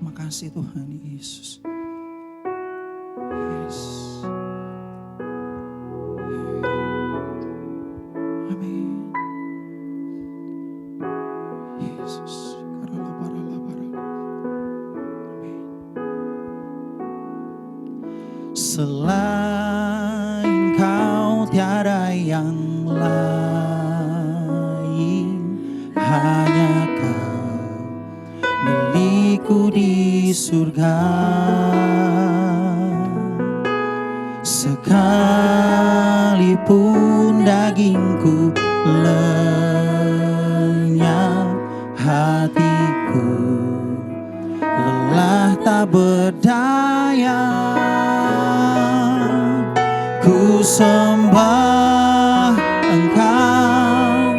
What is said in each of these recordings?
Makasih Tuhan Yesus. Yes. Amin. Yesus. Amin. Selain Kau tiada yang lain, hanya Kau milikku di surga. Sekalipun dagingku lenyap, hatiku lelah tak berdaya. Ku sembah Engkau,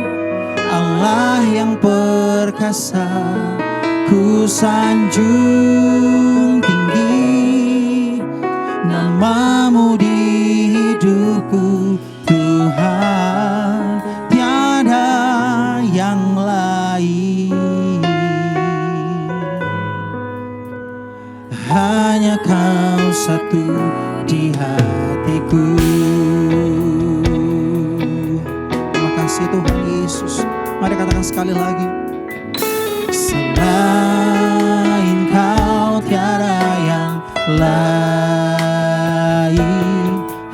Allah yang perkasa. Ku sanjung tinggi nama-Mu di hidupku, Tuhan, tiada yang lain. Hanya Kau satu di hatiku. Terima kasih Tuhan Yesus. Mari katakan sekali lagi. Selain Kau tiada yang lain,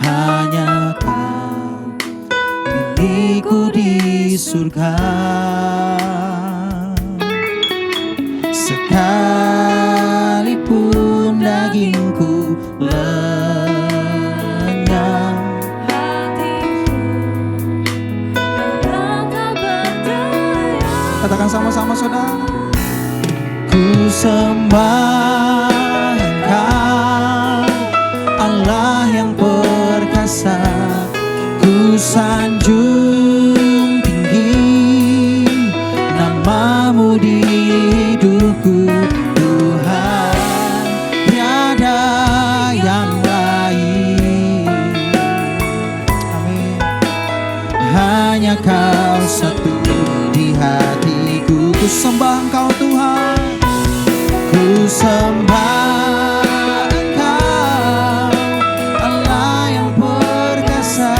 hanya Kau milikku di surga. Sekalipun dagingku lenyap, katakan sama-sama saudara. Ku sembah Engkau, Allah yang perkasa. Ku sanjung tinggi nama-Mu di hidupku, Tuhan, tiada yang lain. Amin. Hanya Kau satu di hatiku. Ku sembah Engkau Tuhan. Ku sembah Engkau, Allah yang perkasa.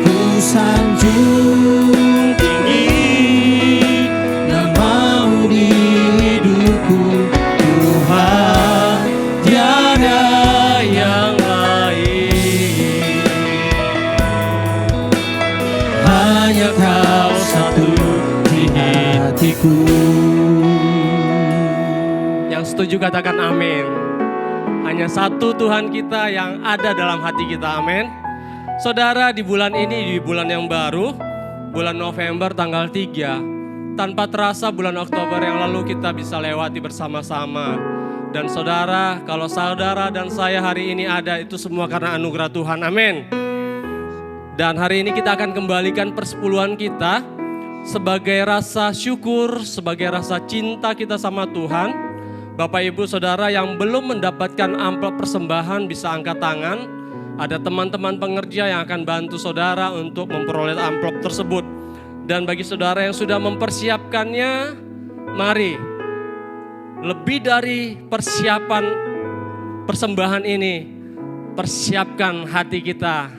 Ku sanjung tinggi nama-Mu di hidupku, Tuhan, tiada yang lain. Hanya Kau satu di hatiku. Setuju katakan amin. Hanya satu Tuhan kita yang ada dalam hati kita, amin. Saudara, di bulan ini, di bulan yang baru, bulan November tanggal 3, tanpa terasa bulan Oktober yang lalu kita bisa lewati bersama-sama. Dan saudara, kalau saudara dan saya hari ini ada, itu semua karena anugerah Tuhan, amin. Dan hari ini kita akan kembalikan persepuluhan kita sebagai rasa syukur, sebagai rasa cinta kita sama Tuhan. Bapak Ibu Saudara yang belum mendapatkan amplop persembahan bisa angkat tangan. Ada teman-teman pengerja yang akan bantu saudara untuk memperoleh amplop tersebut. Dan bagi saudara yang sudah mempersiapkannya, mari. Lebih dari persiapan persembahan ini, persiapkan hati kita.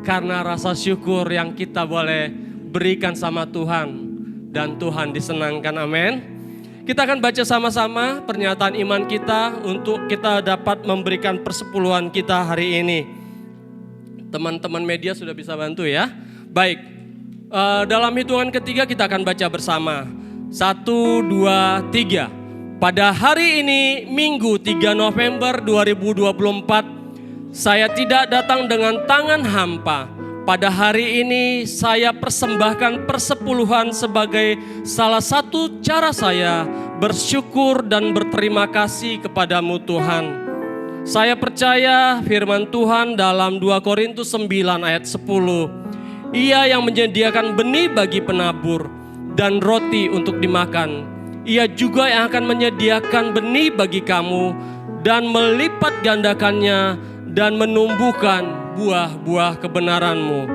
Karena rasa syukur yang kita boleh berikan sama Tuhan. Dan Tuhan disenangkan, amin. Kita akan baca sama-sama pernyataan iman kita untuk kita dapat memberikan persepuluhan kita hari ini. Teman-teman media sudah bisa bantu ya. Baik, dalam hitungan ketiga kita akan baca bersama. 1, 2, 3. Pada hari ini Minggu 3 November 2024, saya tidak datang dengan tangan hampa. Pada hari ini saya persembahkan persepuluhan sebagai salah satu cara saya bersyukur dan berterima kasih kepadamu Tuhan. Saya percaya firman Tuhan dalam 2 Korintus 9 ayat 10. Ia yang menyediakan benih bagi penabur dan roti untuk dimakan. Ia juga yang akan menyediakan benih bagi kamu dan melipat gandakannya dan menumbuhkan buah-buah kebenaranmu.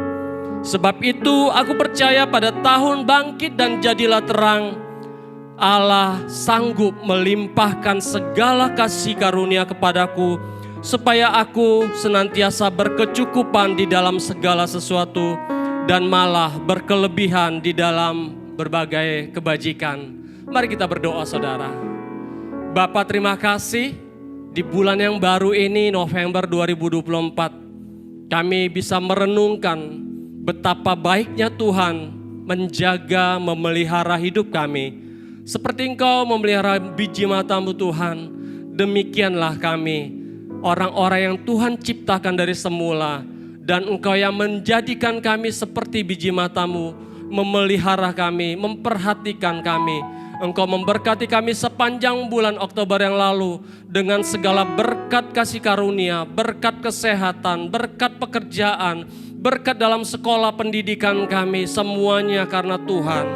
Sebab itu aku percaya pada tahun bangkit dan jadilah terang, Allah sanggup melimpahkan segala kasih karunia kepadaku, supaya aku senantiasa berkecukupan di dalam segala sesuatu, dan malah berkelebihan di dalam berbagai kebajikan. Mari kita berdoa saudara. Bapa, terima kasih di bulan yang baru ini, November 2024, kami bisa merenungkan betapa baiknya Tuhan menjaga, memelihara hidup kami. Seperti Engkau memelihara biji matamu Tuhan, demikianlah kami, orang-orang yang Tuhan ciptakan dari semula. Dan Engkau yang menjadikan kami seperti biji matamu, memelihara kami, memperhatikan kami. Engkau memberkati kami sepanjang bulan Oktober yang lalu dengan segala berkat kasih karunia, berkat kesehatan, berkat pekerjaan, berkat dalam sekolah pendidikan kami, semuanya karena Tuhan.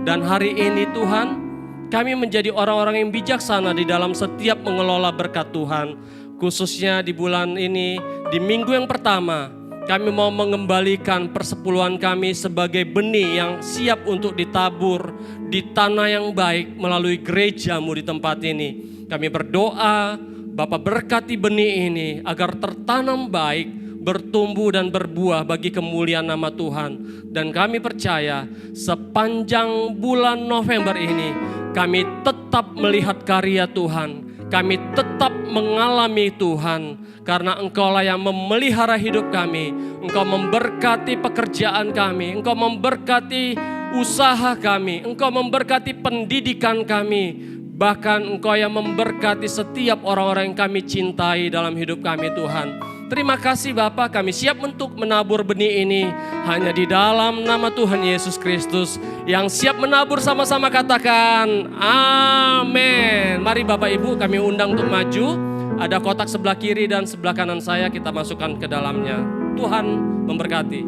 Dan hari ini Tuhan, kami menjadi orang-orang yang bijaksana di dalam setiap mengelola berkat Tuhan. Khususnya di bulan ini, di minggu yang pertama, kami mau mengembalikan persepuluhan kami sebagai benih yang siap untuk ditabur di tanah yang baik melalui gereja-Mu di tempat ini. Kami berdoa, Bapa berkati benih ini agar tertanam baik, bertumbuh dan berbuah bagi kemuliaan nama Tuhan. Dan kami percaya sepanjang bulan November ini kami tetap melihat karya Tuhan. Kami tetap mengalami Tuhan, karena Engkaulah yang memelihara hidup kami. Engkau memberkati pekerjaan kami, Engkau memberkati usaha kami, Engkau memberkati pendidikan kami. Bahkan Engkau yang memberkati setiap orang-orang yang kami cintai dalam hidup kami Tuhan. Terima kasih Bapa, kami siap untuk menabur benih ini hanya di dalam nama Tuhan Yesus Kristus. Yang siap menabur sama-sama katakan amin. Mari Bapak Ibu kami undang untuk maju. Ada kotak sebelah kiri dan sebelah kanan saya, kita masukkan ke dalamnya. Tuhan memberkati.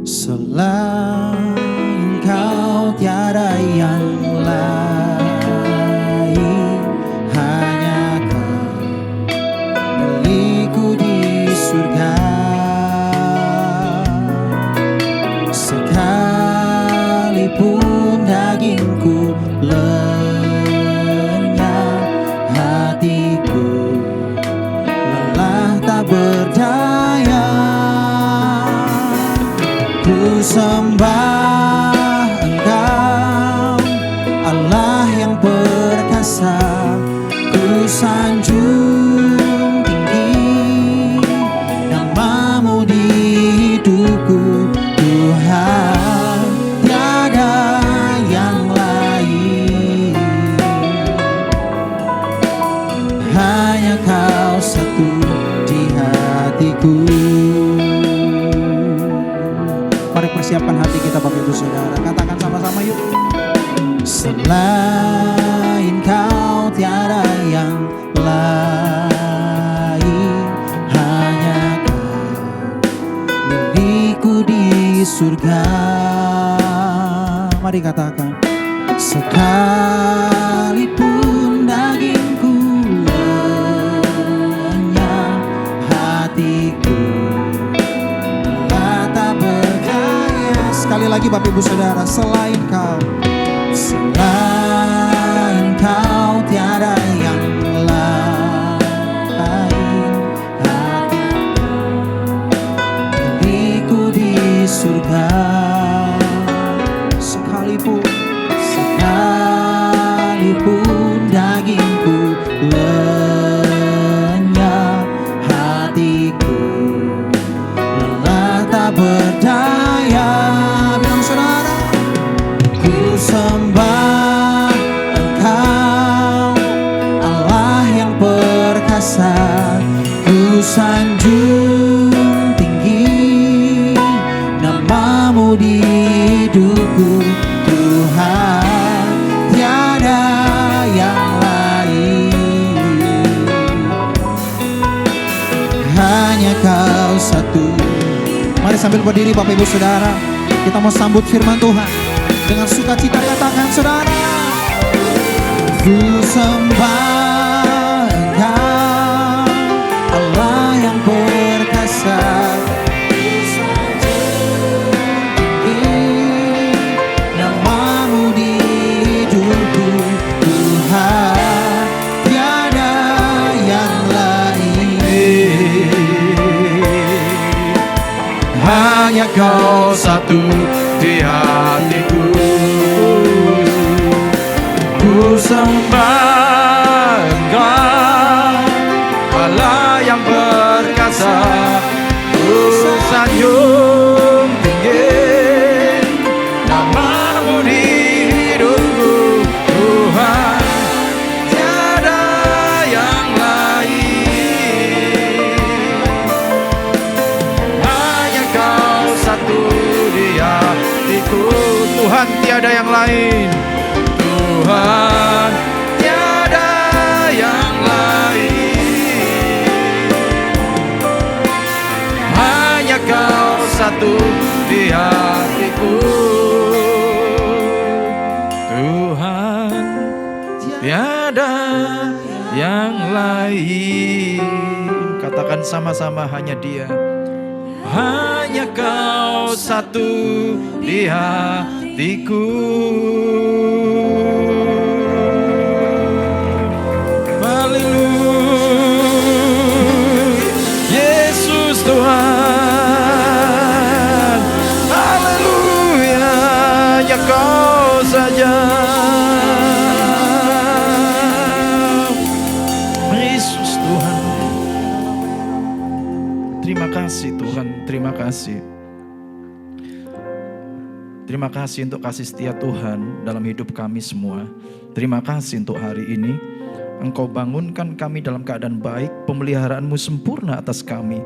Selain Kau tiada yang lain, hanya Kau milikku di surga. Sekalipun dagingku lenyap, hatiku lelah tak berdaya. Ku sembah Engkau, Allah yang perkasa. Ku sanjung tinggi nama-Mu di hidupku, Tuhan, tiada yang lain. Hanya Kau satu di hatiku. Mari persiapkan hati kita Bapak Ibu Saudara, katakan sama-sama yuk. Selain Kau tiada yang lain, hanya Kau milikku di surga. Mari katakan. Sekalipun dagingku lenyap, hatiku lelah tak berdaya. Sekali lagi Bapak Ibu Saudara, selain Kau tiada yang lain, hatiku milikku di surga. Sekalipun dagingku lenyap, hatiku lelah tak berdaya. Bilang saudara, ku sembah Engkau, Allah yang perkasa. Ku sanjung tinggi nama-Mu di hidupku, Tuhan, tiada yang lain. Hanya Kau satu. Mari sambil berdiri Bapak Ibu Saudara, kita mau sambut firman Tuhan dengan sukacita. Katakan saudara, ku sembah Engkau, Allah yang perkasa. hanya Kau satu di hatiku. Ku sembah Engkau, Allah yang perkasa. Ku sanjung tinggi nama-Mu di hidupku, Tuhan, tiada yang lain. Hanya Kau satu di hatiku, Tuhan, tiada yang lain. Tuhan, tiada yang lain. Hanya Kau satu di hatiku. Tuhan, tiada yang lain. Katakan sama-sama, hanya Dia. Hanya Kau satu di hatiku. Yesus Tuhan, haleluya, hanya Kau saja. Yesus Tuhan, terima kasih Tuhan, terima kasih. Terima kasih untuk kasih setia Tuhan dalam hidup kami semua. Terima kasih untuk hari ini. Engkau bangunkan kami dalam keadaan baik, pemeliharaanmu sempurna atas kami.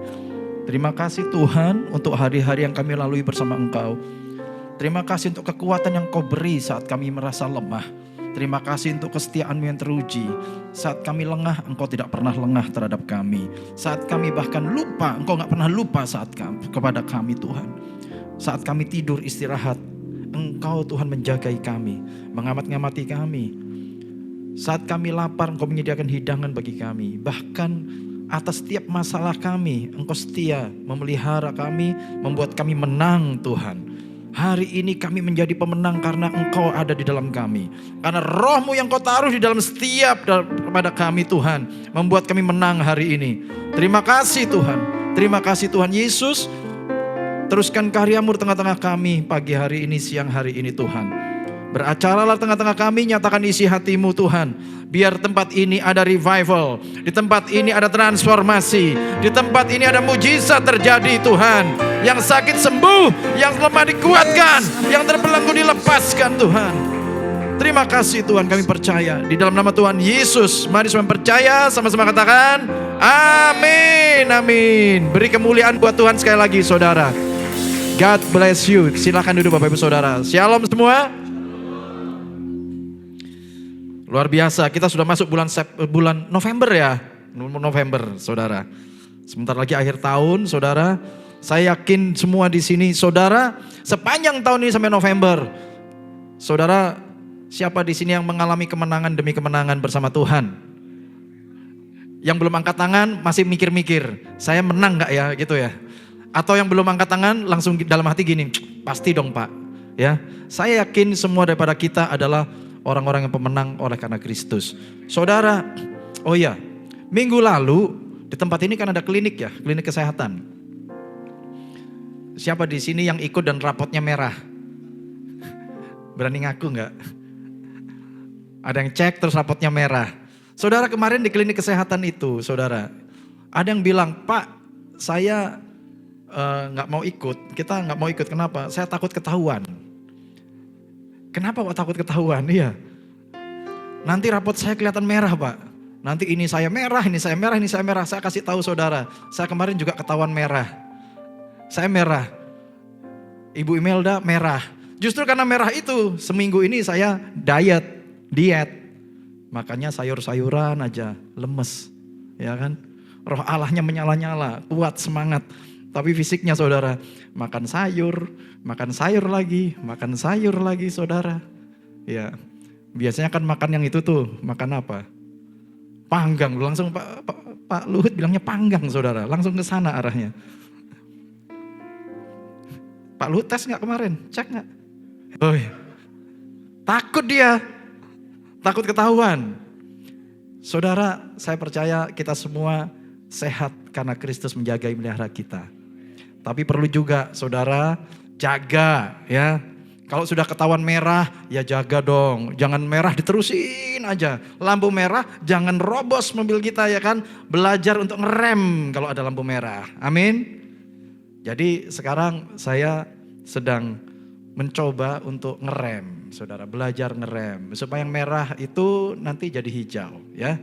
Terima kasih Tuhan untuk hari-hari yang kami lalui bersama Engkau. Terima kasih untuk kekuatan yang Kau beri saat kami merasa lemah. Terima kasih untuk kesetiaan-Mu yang teruji. Saat kami lengah, Engkau tidak pernah lengah terhadap kami. Saat kami bahkan lupa, Engkau gak pernah lupa kepada kami Tuhan. Saat kami tidur istirahat, Engkau Tuhan menjagai kami, mengamat-ngamati kami. Saat kami lapar, Engkau menyediakan hidangan bagi kami. Bahkan atas setiap masalah kami, Engkau setia memelihara kami, membuat kami menang Tuhan. Hari ini kami menjadi pemenang karena Engkau ada di dalam kami. Karena Roh-Mu yang Kau taruh di dalam setiap kepada kami Tuhan, membuat kami menang hari ini. Terima kasih Tuhan. Terima kasih Tuhan Yesus. Teruskan karya-Mu di tengah-tengah kami pagi hari ini, siang hari ini Tuhan. Beracaralah tengah-tengah kami, nyatakan isi hati-Mu Tuhan. Biar tempat ini ada revival, di tempat ini ada transformasi, di tempat ini ada mujizat terjadi Tuhan. Yang sakit sembuh, yang lemah dikuatkan, yang terbelenggu dilepaskan Tuhan. Terima kasih Tuhan, kami percaya. Di dalam nama Tuhan Yesus, mari semua percaya, sama-sama katakan amin, amin. Beri kemuliaan buat Tuhan sekali lagi saudara. God bless you. Silakan duduk Bapak Ibu Saudara. Shalom semua. Luar biasa, kita sudah masuk bulan November ya. November saudara. Sebentar lagi akhir tahun saudara. Saya yakin semua di sini saudara, sepanjang tahun ini sampai November. Saudara, siapa di sini yang mengalami kemenangan demi kemenangan bersama Tuhan? Yang belum angkat tangan masih mikir-mikir, saya menang gak ya gitu ya. Atau yang belum angkat tangan langsung dalam hati gini, pasti dong Pak. Ya, saya yakin semua daripada kita adalah orang-orang yang pemenang oleh karena Kristus. Saudara, oh ya, minggu lalu di tempat ini kan ada klinik ya, klinik kesehatan. Siapa di sini yang ikut dan rapotnya merah? Berani ngaku nggak? Ada yang cek terus rapotnya merah. Saudara, kemarin di klinik kesehatan itu, saudara, ada yang bilang, Pak, saya nggak mau ikut. Kita nggak mau ikut. Kenapa? Saya takut ketahuan. Kenapa Pak takut ketahuan? Iya. Nanti rapot saya kelihatan merah Pak. Nanti ini saya merah, ini saya merah, ini saya merah. Saya kasih tahu saudara, saya kemarin juga ketahuan merah. Saya merah. Ibu Imelda merah. Justru karena merah itu, seminggu ini saya diet. Makanya sayur-sayuran aja, lemes. Ya kan? Roh Allahnya menyala-nyala, kuat semangat. Tapi fisiknya saudara, makan sayur lagi saudara. Ya, biasanya kan makan yang itu tuh, makan apa? Panggang, langsung Pak Luhut bilangnya panggang saudara, langsung ke sana arahnya. Pak Luhut tes gak kemarin? Cek gak? Oh iya. Takut dia, takut ketahuan. Saudara, saya percaya kita semua sehat karena Kristus menjaga melihara kita. Tapi perlu juga saudara jaga ya. Kalau sudah ketahuan merah ya jaga dong. Jangan merah diterusin aja. Lampu merah jangan robos mobil kita ya kan. Belajar untuk ngerem kalau ada lampu merah. Amin. Jadi sekarang saya sedang mencoba untuk ngerem, saudara, belajar ngerem supaya yang merah itu nanti jadi hijau ya.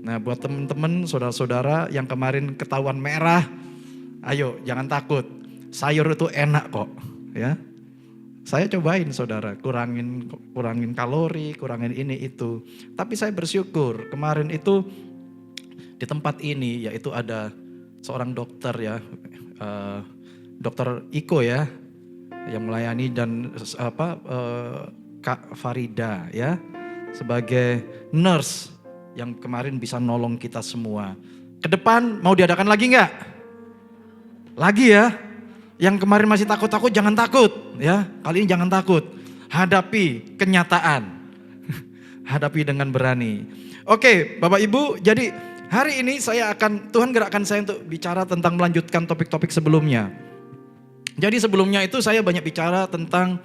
Nah buat teman-teman, saudara-saudara yang kemarin ketahuan merah, ayo jangan takut, sayur itu enak kok ya. Saya cobain saudara, kurangin kalori, kurangin ini itu. Tapi saya bersyukur kemarin itu di tempat ini yaitu ada seorang dokter ya, Dokter Iko ya, yang melayani dan Kak Farida ya sebagai nurse yang kemarin bisa nolong kita semua. Ke depan mau diadakan lagi enggak? Lagi ya. Yang kemarin masih takut-takut jangan takut ya. Kali ini jangan takut. Hadapi kenyataan. Hadapi dengan berani. Oke, Bapak Ibu, jadi hari ini Tuhan gerakkan saya untuk bicara tentang melanjutkan topik-topik sebelumnya. Jadi sebelumnya itu saya banyak bicara tentang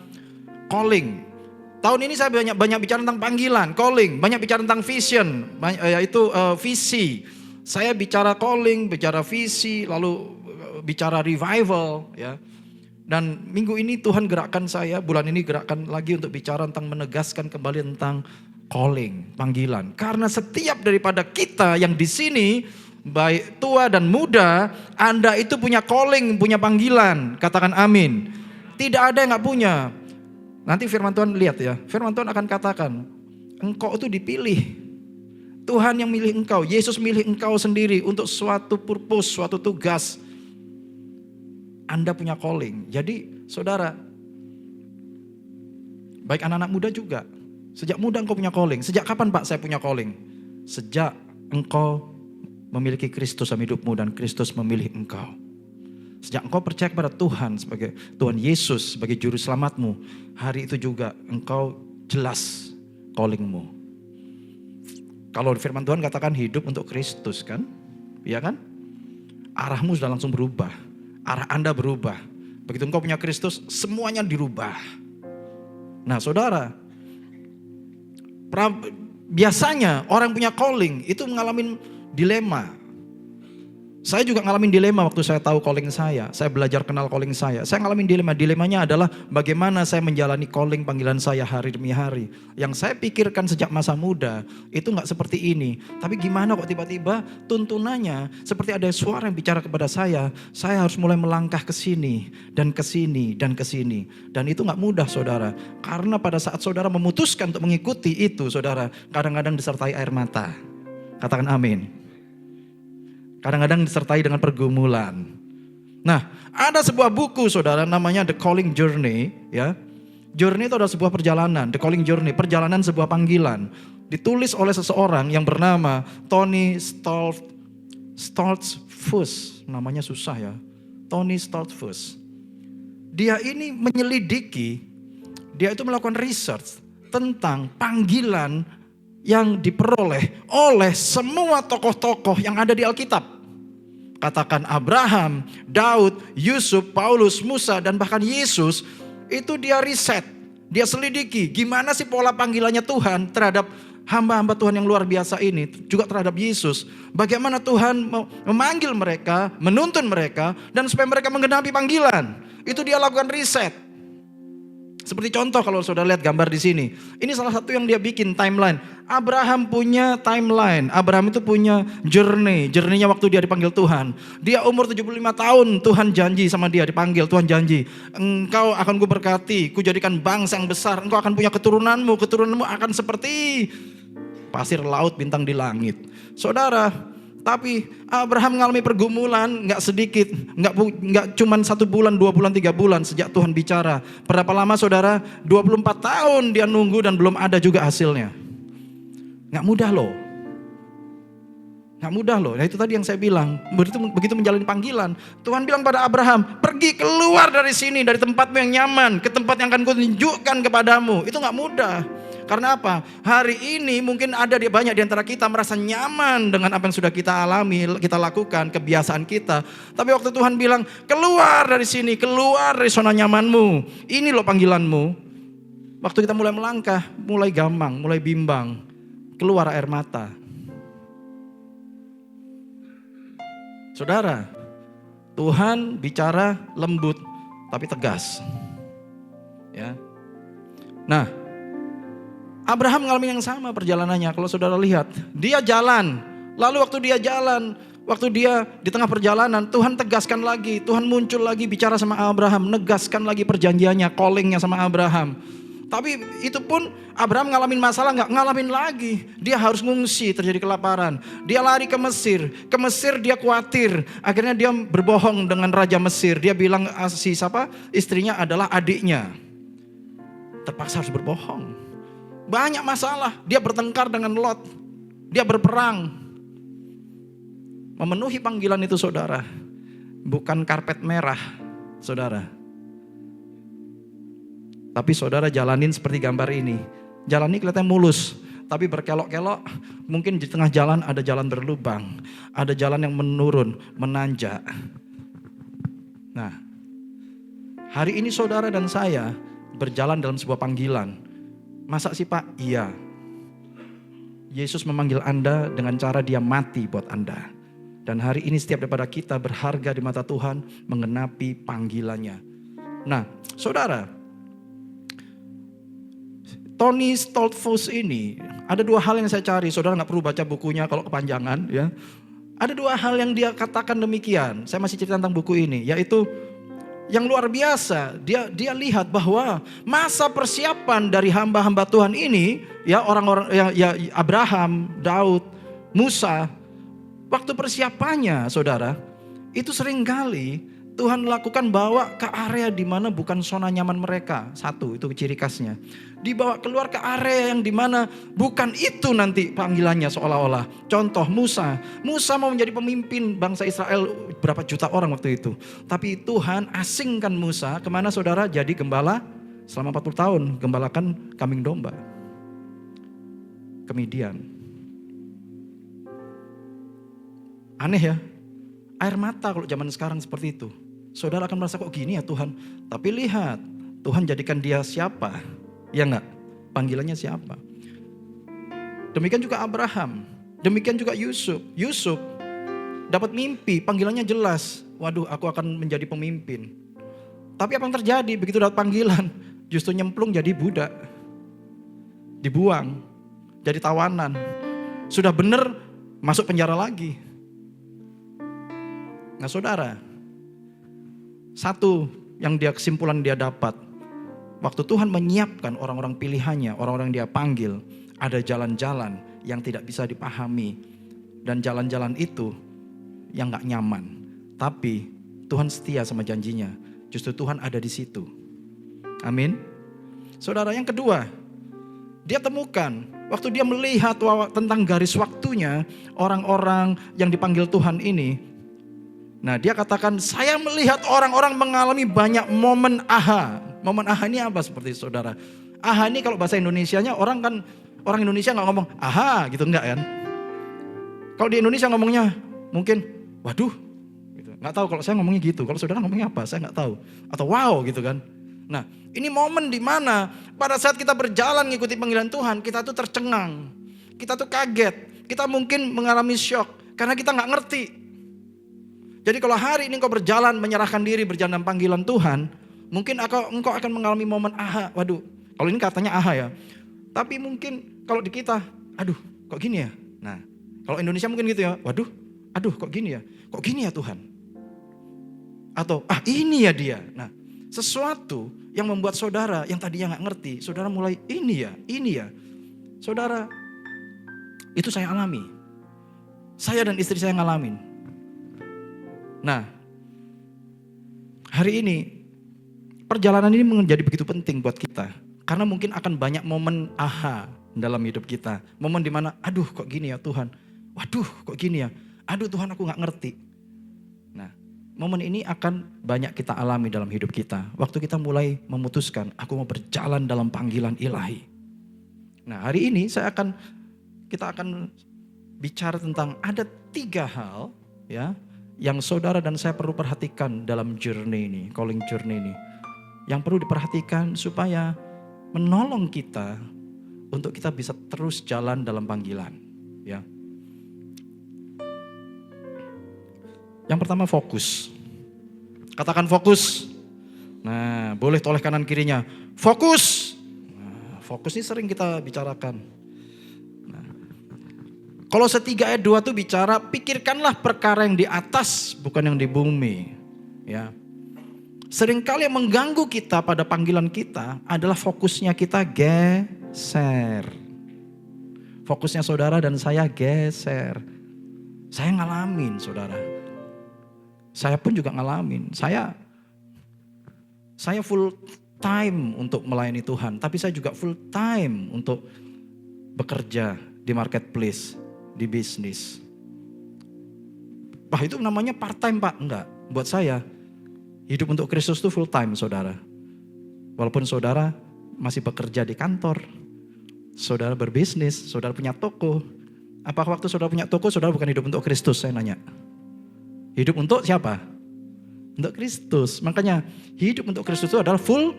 calling. Tahun ini saya banyak bicara tentang panggilan, calling, banyak bicara tentang vision, yaitu visi. Saya bicara calling, bicara visi, lalu bicara revival ya. Dan minggu ini Tuhan gerakkan saya, bulan ini gerakkan lagi untuk bicara tentang menegaskan kembali tentang calling, panggilan. Karena setiap daripada kita yang di sini, baik tua dan muda, Anda itu punya calling, punya panggilan. Katakan amin. Tidak ada yang gak punya. Nanti firman Tuhan lihat ya. Firman Tuhan akan katakan, engkau itu dipilih. Tuhan yang milih engkau. Yesus milih engkau sendiri untuk suatu purpose, suatu tugas. Anda punya calling. Jadi saudara, baik anak-anak muda juga. Sejak muda engkau punya calling. Sejak kapan Pak saya punya calling? Sejak engkau memiliki Kristus dalam hidupmu dan Kristus memilih engkau. Sejak engkau percaya kepada Tuhan sebagai Tuhan Yesus sebagai juru selamatmu, hari itu juga engkau jelas callingmu. Kalau firman Tuhan katakan hidup untuk Kristus kan? Iya kan? Arahmu sudah langsung berubah. Arah Anda berubah. Begitu engkau punya Kristus, semuanya dirubah. Nah saudara, biasanya orang punya calling itu mengalami dilema. Saya juga ngalamin dilema waktu saya tahu calling saya. Saya belajar kenal calling saya. Saya ngalamin dilema. Dilemanya adalah bagaimana saya menjalani calling panggilan saya hari demi hari. Yang saya pikirkan sejak masa muda itu gak seperti ini. Tapi gimana kok tiba-tiba tuntunannya seperti ada suara yang bicara kepada saya. Saya harus mulai melangkah ke sini dan ke sini dan ke sini. Dan itu gak mudah saudara. Karena pada saat saudara memutuskan untuk mengikuti itu saudara, kadang-kadang disertai air mata. Katakan amin. Kadang-kadang disertai dengan pergumulan. Nah, ada sebuah buku saudara namanya The Calling Journey ya. Journey itu adalah sebuah perjalanan, The Calling Journey, perjalanan sebuah panggilan. Ditulis oleh seseorang yang bernama Tony Stoltzfus. Namanya susah ya. Tony Stoltzfus. Dia ini menyelidiki, dia itu melakukan research tentang panggilan yang diperoleh oleh semua tokoh-tokoh yang ada di Alkitab. Katakan Abraham, Daud, Yusuf, Paulus, Musa, dan bahkan Yesus. Itu dia riset, dia selidiki gimana sih pola panggilannya Tuhan terhadap hamba-hamba Tuhan yang luar biasa ini. Juga terhadap Yesus. Bagaimana Tuhan memanggil mereka, menuntun mereka, dan supaya mereka menggenapi panggilan. Itu dia lakukan riset. Seperti contoh kalau saudara lihat gambar di sini. Ini salah satu yang dia bikin timeline. Abraham punya timeline. Abraham itu punya journey. Journey-nya waktu dia dipanggil Tuhan. Dia umur 75 tahun. Tuhan janji sama dia, dipanggil. Tuhan janji. Engkau akan ku berkati. Ku jadikan bangsa yang besar. Engkau akan punya keturunanmu. Keturunanmu akan seperti pasir laut, bintang di langit. Saudara, tapi Abraham mengalami pergumulan gak sedikit, gak cuma 1 bulan, 2 bulan, 3 bulan sejak Tuhan bicara. Berapa lama saudara? 24 tahun dia nunggu dan belum ada juga hasilnya. Gak mudah loh. Gak mudah loh. Nah itu tadi yang saya bilang, begitu menjalani panggilan. Tuhan bilang pada Abraham, pergi keluar dari sini, dari tempatmu yang nyaman, ke tempat yang akan kutunjukkan kepadamu. Itu gak mudah. Karena apa? Hari ini mungkin ada banyak di antara kita merasa nyaman dengan apa yang sudah kita alami, kita lakukan, kebiasaan kita. Tapi waktu Tuhan bilang, keluar dari sini, keluar dari zona nyamanmu. Ini loh panggilanmu. Waktu kita mulai melangkah, mulai gamang, mulai bimbang, keluar air mata. Saudara, Tuhan bicara lembut tapi tegas. Ya. Nah, Abraham mengalami yang sama perjalanannya. Kalau saudara lihat, dia jalan. Lalu waktu dia jalan, waktu dia di tengah perjalanan, Tuhan tegaskan lagi. Tuhan muncul lagi bicara sama Abraham, negaskan lagi perjanjiannya, callingnya sama Abraham. Tapi itu pun Abraham ngalamin masalah, gak ngalamin lagi. Dia harus ngungsi, terjadi kelaparan. Dia lari ke Mesir. Ke Mesir dia khawatir. Akhirnya dia berbohong dengan Raja Mesir. Dia bilang istrinya adalah adiknya. Terpaksa harus berbohong. Banyak masalah. Dia bertengkar dengan Lot. Dia berperang. Memenuhi panggilan itu saudara. Bukan karpet merah saudara. Tapi saudara jalanin seperti gambar ini. Jalan ini kelihatannya mulus, tapi berkelok-kelok. Mungkin di tengah jalan ada jalan berlubang. Ada jalan yang menurun, menanjak. Nah, hari ini saudara dan saya berjalan dalam sebuah panggilan. Masa sih Pak? Iya. Yesus memanggil Anda dengan cara dia mati buat Anda. Dan hari ini setiap daripada kita berharga di mata Tuhan mengenapi panggilannya. Nah, saudara, Tony Stoltfus ini, ada dua hal yang saya cari. Saudara gak perlu baca bukunya kalau kepanjangan ya. Ada dua hal yang dia katakan demikian. Saya masih cerita tentang buku ini, yaitu yang luar biasa. Dia lihat bahwa masa persiapan dari hamba-hamba Tuhan ini, ya orang-orang ya Abraham, Daud, Musa, waktu persiapannya saudara, itu seringkali Tuhan lakukan bawa ke area di mana bukan zona nyaman mereka. Satu, itu ciri khasnya. Dibawa keluar ke area yang di mana bukan itu nanti panggilannya seolah-olah. Contoh Musa. Musa mau menjadi pemimpin bangsa Israel berapa juta orang waktu itu. Tapi Tuhan asingkan Musa kemana saudara? Jadi gembala selama 40 tahun. Gembalakan kambing domba. Kemudian. Aneh ya. Air mata kalau zaman sekarang seperti itu. Saudara akan merasa kok gini ya Tuhan. Tapi lihat, Tuhan jadikan dia siapa? Ya enggak? Panggilannya siapa? Demikian juga Abraham. Demikian juga Yusuf. Yusuf dapat mimpi, panggilannya jelas. Waduh, aku akan menjadi pemimpin. Tapi apa yang terjadi? Begitu dapat panggilan, justru nyemplung jadi budak. Dibuang, jadi tawanan. Sudah benar masuk penjara lagi. Nah saudara, satu yang kesimpulan dia dapat, waktu Tuhan menyiapkan orang-orang pilihannya, orang-orang dia panggil, ada jalan-jalan yang tidak bisa dipahami. Dan jalan-jalan itu yang gak nyaman. Tapi Tuhan setia sama janjinya, justru Tuhan ada di situ. Amin. Saudara, yang kedua, dia temukan, waktu dia melihat tentang garis waktunya, orang-orang yang dipanggil Tuhan ini, nah dia katakan, saya melihat orang-orang mengalami banyak momen aha. Momen aha ini apa seperti saudara? Aha ini kalau bahasa Indonesianya orang Indonesia gak ngomong aha gitu, enggak kan? Kalau di Indonesia ngomongnya mungkin waduh gitu. Gak tahu kalau saya ngomongnya gitu. Kalau saudara ngomongnya apa? Saya gak tahu. Atau wow gitu kan. Nah ini momen di mana pada saat kita berjalan ngikuti panggilan Tuhan, kita tuh tercengang. Kita tuh kaget. Kita mungkin mengalami syok karena kita gak ngerti. Jadi kalau hari ini engkau berjalan menyerahkan diri berjalan dalam panggilan Tuhan, mungkin engkau akan mengalami momen aha. Waduh, kalau ini katanya aha ya. Tapi mungkin kalau di kita, aduh kok gini ya. Nah kalau Indonesia mungkin gitu ya. Waduh, aduh kok gini ya. Kok gini ya Tuhan. Atau ini ya dia. Nah sesuatu yang membuat saudara yang tadinya gak ngerti, saudara mulai ini ya. Saudara, itu saya alami. Saya dan istri saya ngalamin. Nah, hari ini perjalanan ini menjadi begitu penting buat kita. Karena mungkin akan banyak momen aha dalam hidup kita. Momen dimana, aduh kok gini ya Tuhan. Waduh kok gini ya. Aduh Tuhan aku gak ngerti. Nah, momen ini akan banyak kita alami dalam hidup kita. Waktu kita mulai memutuskan, aku mau berjalan dalam panggilan ilahi. Nah, hari ini kita akan bicara tentang ada 3 hal ya yang saudara dan saya perlu perhatikan dalam journey ini, calling journey ini. Yang perlu diperhatikan supaya menolong kita untuk kita bisa terus jalan dalam panggilan, ya. Yang pertama fokus. Katakan fokus. Nah, boleh toleh kanan kirinya. Fokus. Nah, fokus ini sering kita bicarakan. Nah, Kolose 3 ayat 2 tuh bicara pikirkanlah perkara yang di atas bukan yang di bumi, ya. Seringkali yang mengganggu kita pada panggilan kita adalah fokusnya kita geser. Fokusnya saudara dan saya geser. Saya ngalamin saudara. Saya pun juga ngalamin. Saya full time untuk melayani Tuhan. Tapi saya juga full time untuk bekerja di marketplace, di bisnis. Itu namanya part time Pak? Enggak. Buat saya hidup untuk Kristus itu full time saudara. Walaupun saudara masih bekerja di kantor, saudara berbisnis, saudara punya toko. Apakah waktu saudara punya toko, saudara bukan hidup untuk Kristus? Saya nanya. Hidup untuk siapa? Untuk Kristus. Makanya hidup untuk Kristus itu adalah full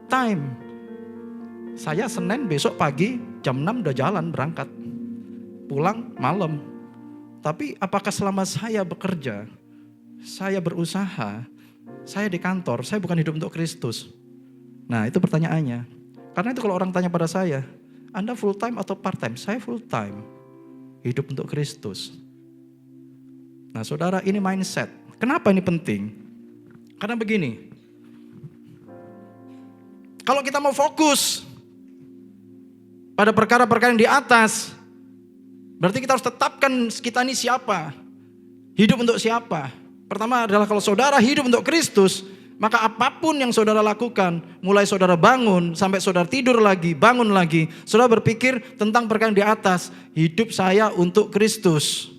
time. Saya Senin besok pagi jam 6 udah jalan berangkat. Pulang malam. Tapi apakah selama saya bekerja, saya berusaha, saya di kantor, saya bukan hidup untuk Kristus? Nah, itu pertanyaannya. Karena itu kalau orang tanya pada saya, Anda full time atau part time? Saya full time. Hidup untuk Kristus. Nah, saudara, ini mindset. Kenapa ini penting? Karena begini. Kalau kita mau fokus pada perkara-perkara yang di atas, berarti kita harus tetapkan kita ini siapa? Hidup untuk siapa? Pertama adalah kalau saudara hidup untuk Kristus, maka apapun yang saudara lakukan, mulai saudara bangun sampai saudara tidur lagi, bangun lagi, saudara berpikir tentang perkara yang di atas. Hidup saya untuk Kristus.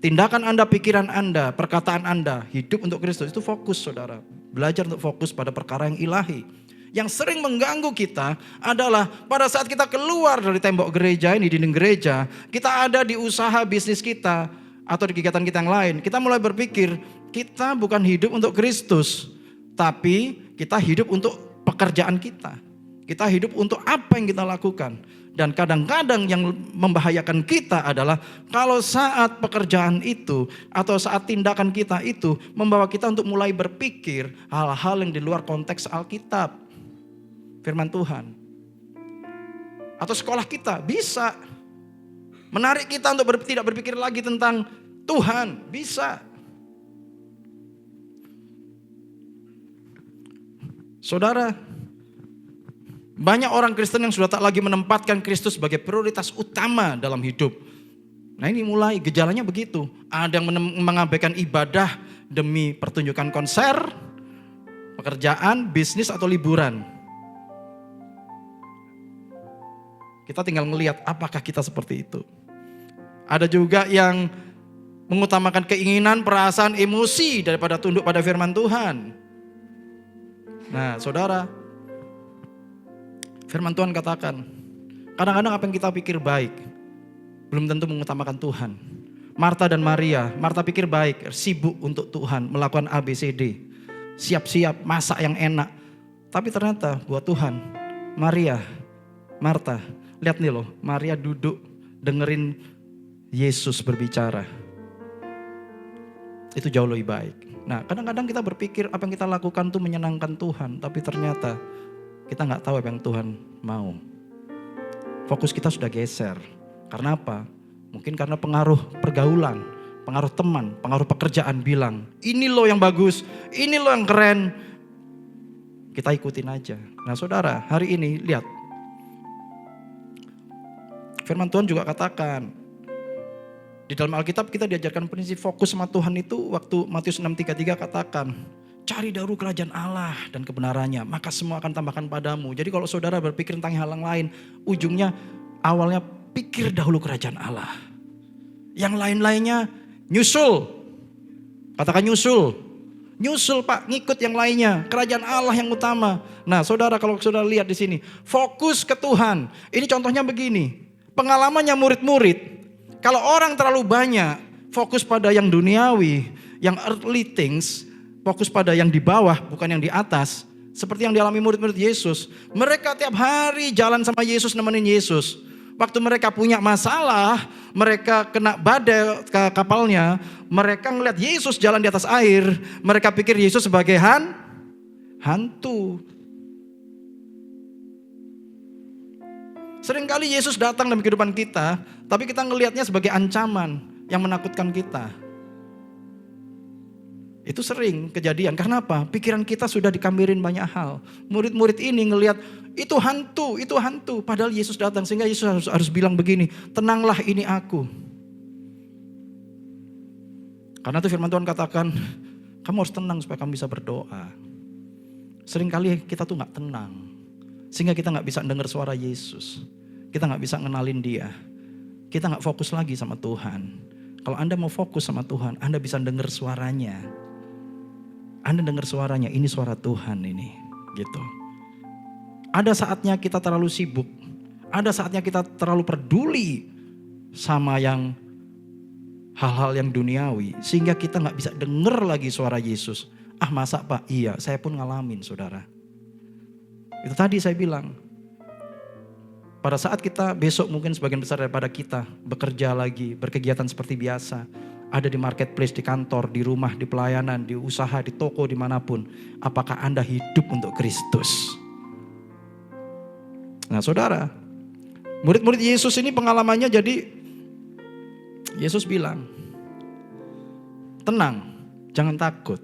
Tindakan Anda, pikiran Anda, perkataan Anda, hidup untuk Kristus. Itu fokus saudara. Belajar untuk fokus pada perkara yang ilahi. Yang sering mengganggu kita adalah pada saat kita keluar dari tembok gereja ini, dinding gereja, kita ada di usaha bisnis kita, atau di kegiatan kita yang lain, kita mulai berpikir, kita bukan hidup untuk Kristus, tapi kita hidup untuk pekerjaan kita. Kita hidup untuk apa yang kita lakukan. Dan kadang-kadang yang membahayakan kita adalah kalau saat pekerjaan itu atau saat tindakan kita itu membawa kita untuk mulai berpikir hal-hal yang di luar konteks Alkitab, firman Tuhan. Atau sekolah kita bisa menarik kita untuk tidak berpikir lagi tentang Tuhan, bisa. Saudara, banyak orang Kristen yang sudah tak lagi menempatkan Kristus sebagai prioritas utama dalam hidup. Nah, ini mulai gejalanya begitu. Ada yang mengabaikan ibadah demi pertunjukan konser, pekerjaan, bisnis atau liburan. Kita tinggal melihat apakah kita seperti itu. Ada juga yang mengutamakan keinginan, perasaan, emosi daripada tunduk pada firman Tuhan. Nah, saudara, firman Tuhan katakan, kadang-kadang apa yang kita pikir baik belum tentu mengutamakan Tuhan. Marta dan Maria, Marta pikir baik, sibuk untuk Tuhan, melakukan ABCD, siap-siap masak yang enak. Tapi ternyata buat Tuhan, Maria, Marta, lihat nih loh, Maria duduk dengerin Yesus berbicara. Itu jauh lebih baik. Nah, kadang-kadang kita berpikir apa yang kita lakukan tuh menyenangkan Tuhan, tapi ternyata kita nggak tahu apa yang Tuhan mau. Fokus kita sudah geser. Karena apa? Mungkin karena pengaruh pergaulan, pengaruh teman, pengaruh pekerjaan bilang, ini loh yang bagus, ini loh yang keren. Kita ikutin aja. Nah, saudara, hari ini lihat. Firman Tuhan juga katakan, di dalam Alkitab kita diajarkan prinsip fokus sama Tuhan itu waktu Matius 6:33 katakan, cari dahulu kerajaan Allah dan kebenarannya, maka semua akan tambahkan padamu. Jadi kalau saudara berpikir tentang hal yang lain, ujungnya awalnya pikir dahulu kerajaan Allah. Yang lain-lainnya nyusul. Katakan nyusul. Nyusul Pak, ngikut yang lainnya. Kerajaan Allah yang utama. Nah saudara, kalau saudara lihat di sini, fokus ke Tuhan. Ini contohnya begini, pengalamannya murid-murid. Kalau orang terlalu banyak fokus pada yang duniawi, yang earthly things, fokus pada yang di bawah bukan yang di atas. Seperti yang dialami murid-murid Yesus. Mereka tiap hari jalan sama Yesus, nemenin Yesus. Waktu mereka punya masalah, mereka kena badai ke kapalnya, mereka ngeliat Yesus jalan di atas air, mereka pikir Yesus sebagai hantu. Seringkali Yesus datang dalam kehidupan kita, tapi kita ngelihatnya sebagai ancaman yang menakutkan kita. Itu sering kejadian. Karena apa? Pikiran kita sudah dikamirin banyak hal. Murid-murid ini ngelihat itu hantu, itu hantu. Padahal Yesus datang, sehingga Yesus harus bilang begini, tenanglah, ini aku. Karena itu firman Tuhan katakan, kamu harus tenang supaya kamu bisa berdoa. Seringkali kita tuh gak tenang, sehingga kita gak bisa dengar suara Yesus. Kita gak bisa ngenalin dia. Kita gak fokus lagi sama Tuhan. Kalau Anda mau fokus sama Tuhan, Anda bisa dengar suaranya. Anda dengar suaranya, ini suara Tuhan ini, gitu. Ada saatnya kita terlalu sibuk, ada saatnya kita terlalu peduli sama yang hal-hal yang duniawi, sehingga kita nggak bisa dengar lagi suara Yesus. Ah masa Pak? Iya, saya pun ngalamin saudara. Itu tadi saya bilang, pada saat kita besok mungkin sebagian besar daripada kita bekerja lagi, berkegiatan seperti biasa. Ada di marketplace, di kantor, di rumah, di pelayanan, di usaha, di toko, dimanapun. Apakah Anda hidup untuk Kristus? Nah saudara, murid-murid Yesus ini pengalamannya jadi, Yesus bilang, tenang, jangan takut.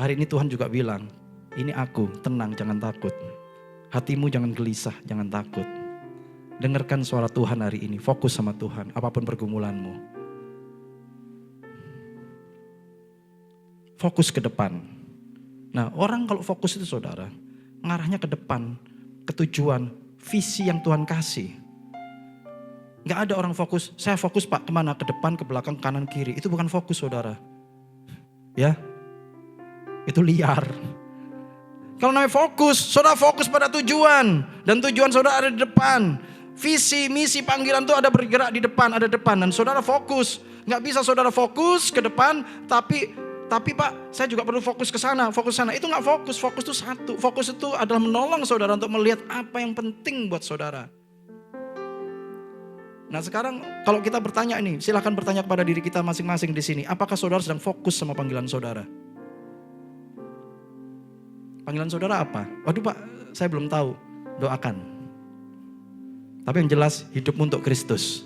Hari ini Tuhan juga bilang, ini aku, tenang, jangan takut. Hatimu jangan gelisah, jangan takut. Dengarkan suara Tuhan hari ini, fokus sama Tuhan, apapun pergumulanmu. Fokus ke depan. Nah orang kalau fokus itu saudara, ngarahnya ke depan, ke tujuan, visi yang Tuhan kasih. Gak ada orang fokus, saya fokus Pak kemana? Ke depan, ke belakang, kanan, kiri. Itu bukan fokus saudara. Ya, itu liar. Kalau namanya fokus, saudara fokus pada tujuan. Dan tujuan saudara ada di depan. Visi, misi, panggilan itu ada bergerak di depan, ada depan. Dan saudara fokus. Gak bisa saudara fokus ke depan, tapi Pak, saya juga perlu fokus ke sana, fokus sana. Itu gak fokus, fokus itu satu. Fokus itu adalah menolong saudara untuk melihat apa yang penting buat saudara. Nah sekarang kalau kita bertanya ini, silakan bertanya kepada diri kita masing-masing di sini. Apakah saudara sedang fokus sama panggilan saudara? Panggilan saudara apa? Waduh Pak, saya belum tahu. Doakan. Tapi yang jelas hidupmu untuk Kristus.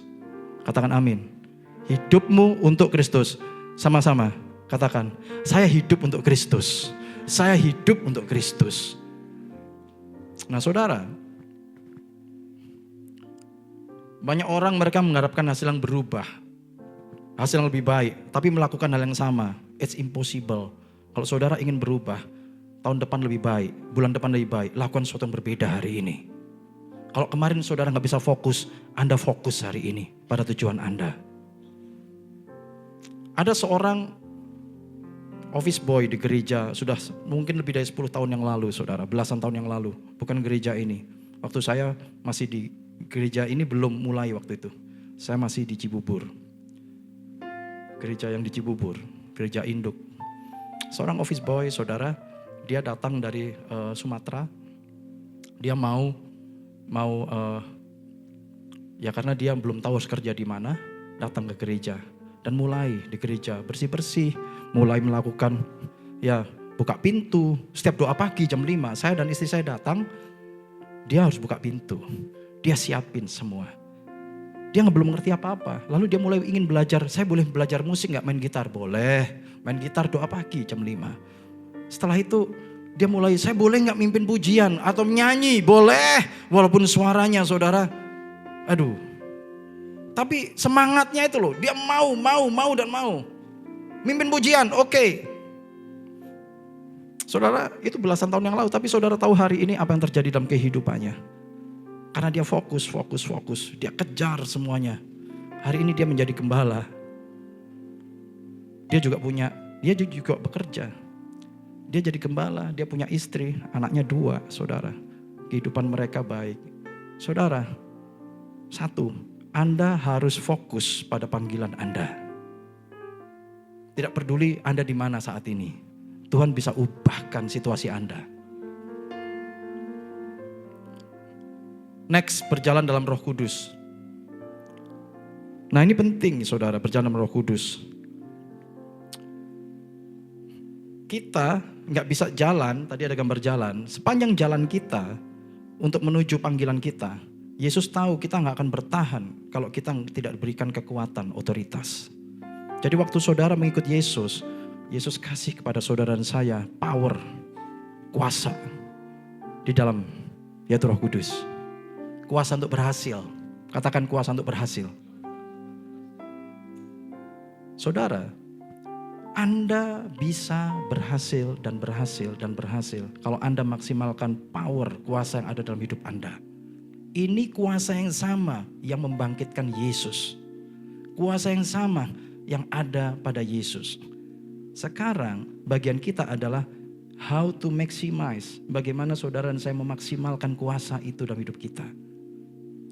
Katakan amin. Hidupmu untuk Kristus. Sama-sama katakan, saya hidup untuk Kristus. Saya hidup untuk Kristus. Nah saudara, banyak orang mereka mengharapkan hasil yang berubah. Hasil yang lebih baik, tapi melakukan hal yang sama. It's impossible. Kalau saudara ingin berubah, tahun depan lebih baik, bulan depan lebih baik, lakukan sesuatu yang berbeda hari ini. Kalau kemarin saudara gak bisa fokus, Anda fokus hari ini pada tujuan Anda. Ada seorang office boy di gereja, sudah mungkin lebih dari 10 tahun yang lalu saudara, belasan tahun yang lalu. Bukan gereja ini, waktu saya masih di gereja ini belum mulai waktu itu. Saya masih di Cibubur. Gereja yang di Cibubur, gereja induk. Seorang office boy saudara, dia datang dari Sumatera. Dia mau ya karena dia belum tahu harus kerja di mana, datang ke gereja. Dan mulai di gereja bersih-bersih, mulai melakukan ya buka pintu. Setiap doa pagi jam 5, saya dan istri saya datang, dia harus buka pintu. Dia siapin semua. Dia belum ngerti apa-apa. Lalu dia mulai ingin belajar, saya boleh belajar musik gak? Main gitar? Boleh. Main gitar doa pagi jam 5. Setelah itu dia mulai, saya boleh gak mimpin pujian atau menyanyi? Boleh. Walaupun suaranya saudara, aduh. Tapi semangatnya itu loh, dia mau dan mau. Mimpin pujian, oke. Saudara, itu belasan tahun yang lalu, tapi saudara tahu hari ini apa yang terjadi dalam kehidupannya. Karena dia fokus. Dia kejar semuanya. Hari ini dia menjadi gembala. Dia juga punya dia juga bekerja. Dia jadi gembala, dia punya istri, anaknya 2, saudara. Kehidupan mereka baik. Saudara, 1, Anda harus fokus pada panggilan Anda. Tidak peduli Anda di mana saat ini, Tuhan bisa ubahkan situasi Anda. Next, berjalan dalam Roh Kudus. Nah, ini penting saudara, berjalan dalam Roh Kudus. Kita nggak bisa jalan, tadi ada gambar jalan, sepanjang jalan kita untuk menuju panggilan kita. Yesus tahu kita nggak akan bertahan kalau kita tidak diberikan kekuatan, otoritas. Jadi waktu saudara mengikut Yesus, Yesus kasih kepada saudara dan saya power, kuasa di dalam, yaitu Roh Kudus. Kuasa untuk berhasil, katakan kuasa untuk berhasil. Saudara, Anda bisa berhasil dan berhasil dan berhasil kalau Anda maksimalkan power, kuasa yang ada dalam hidup Anda. Ini kuasa yang sama yang membangkitkan Yesus. Kuasa yang sama yang ada pada Yesus. Sekarang bagian kita adalah how to maximize. Bagaimana saudara dan saya memaksimalkan kuasa itu dalam hidup kita.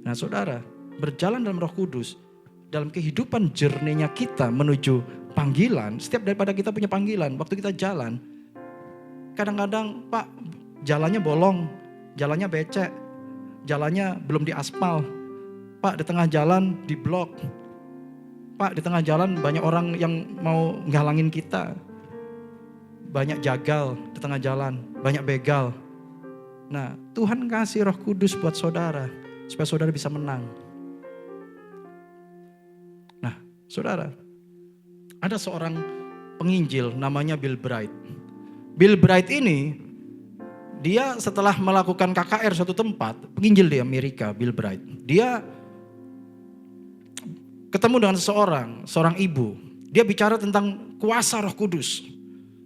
Nah saudara, berjalan dalam Roh Kudus, dalam kehidupan journey-nya kita menuju panggilan, setiap daripada kita punya panggilan, waktu kita jalan, kadang-kadang Pak jalannya bolong, jalannya becek, jalannya belum diaspal, Pak di tengah jalan diblok, Pak di tengah jalan banyak orang yang mau ngalangin kita, banyak jagal di tengah jalan, banyak begal. Nah Tuhan kasih Roh Kudus buat saudara, supaya saudara bisa menang. Nah saudara, ada seorang penginjil namanya Bill Bright. Bill Bright ini, dia setelah melakukan KKR suatu tempat, penginjil di Amerika, Bill Bright. Dia ketemu dengan seorang ibu. Dia bicara tentang kuasa Roh Kudus.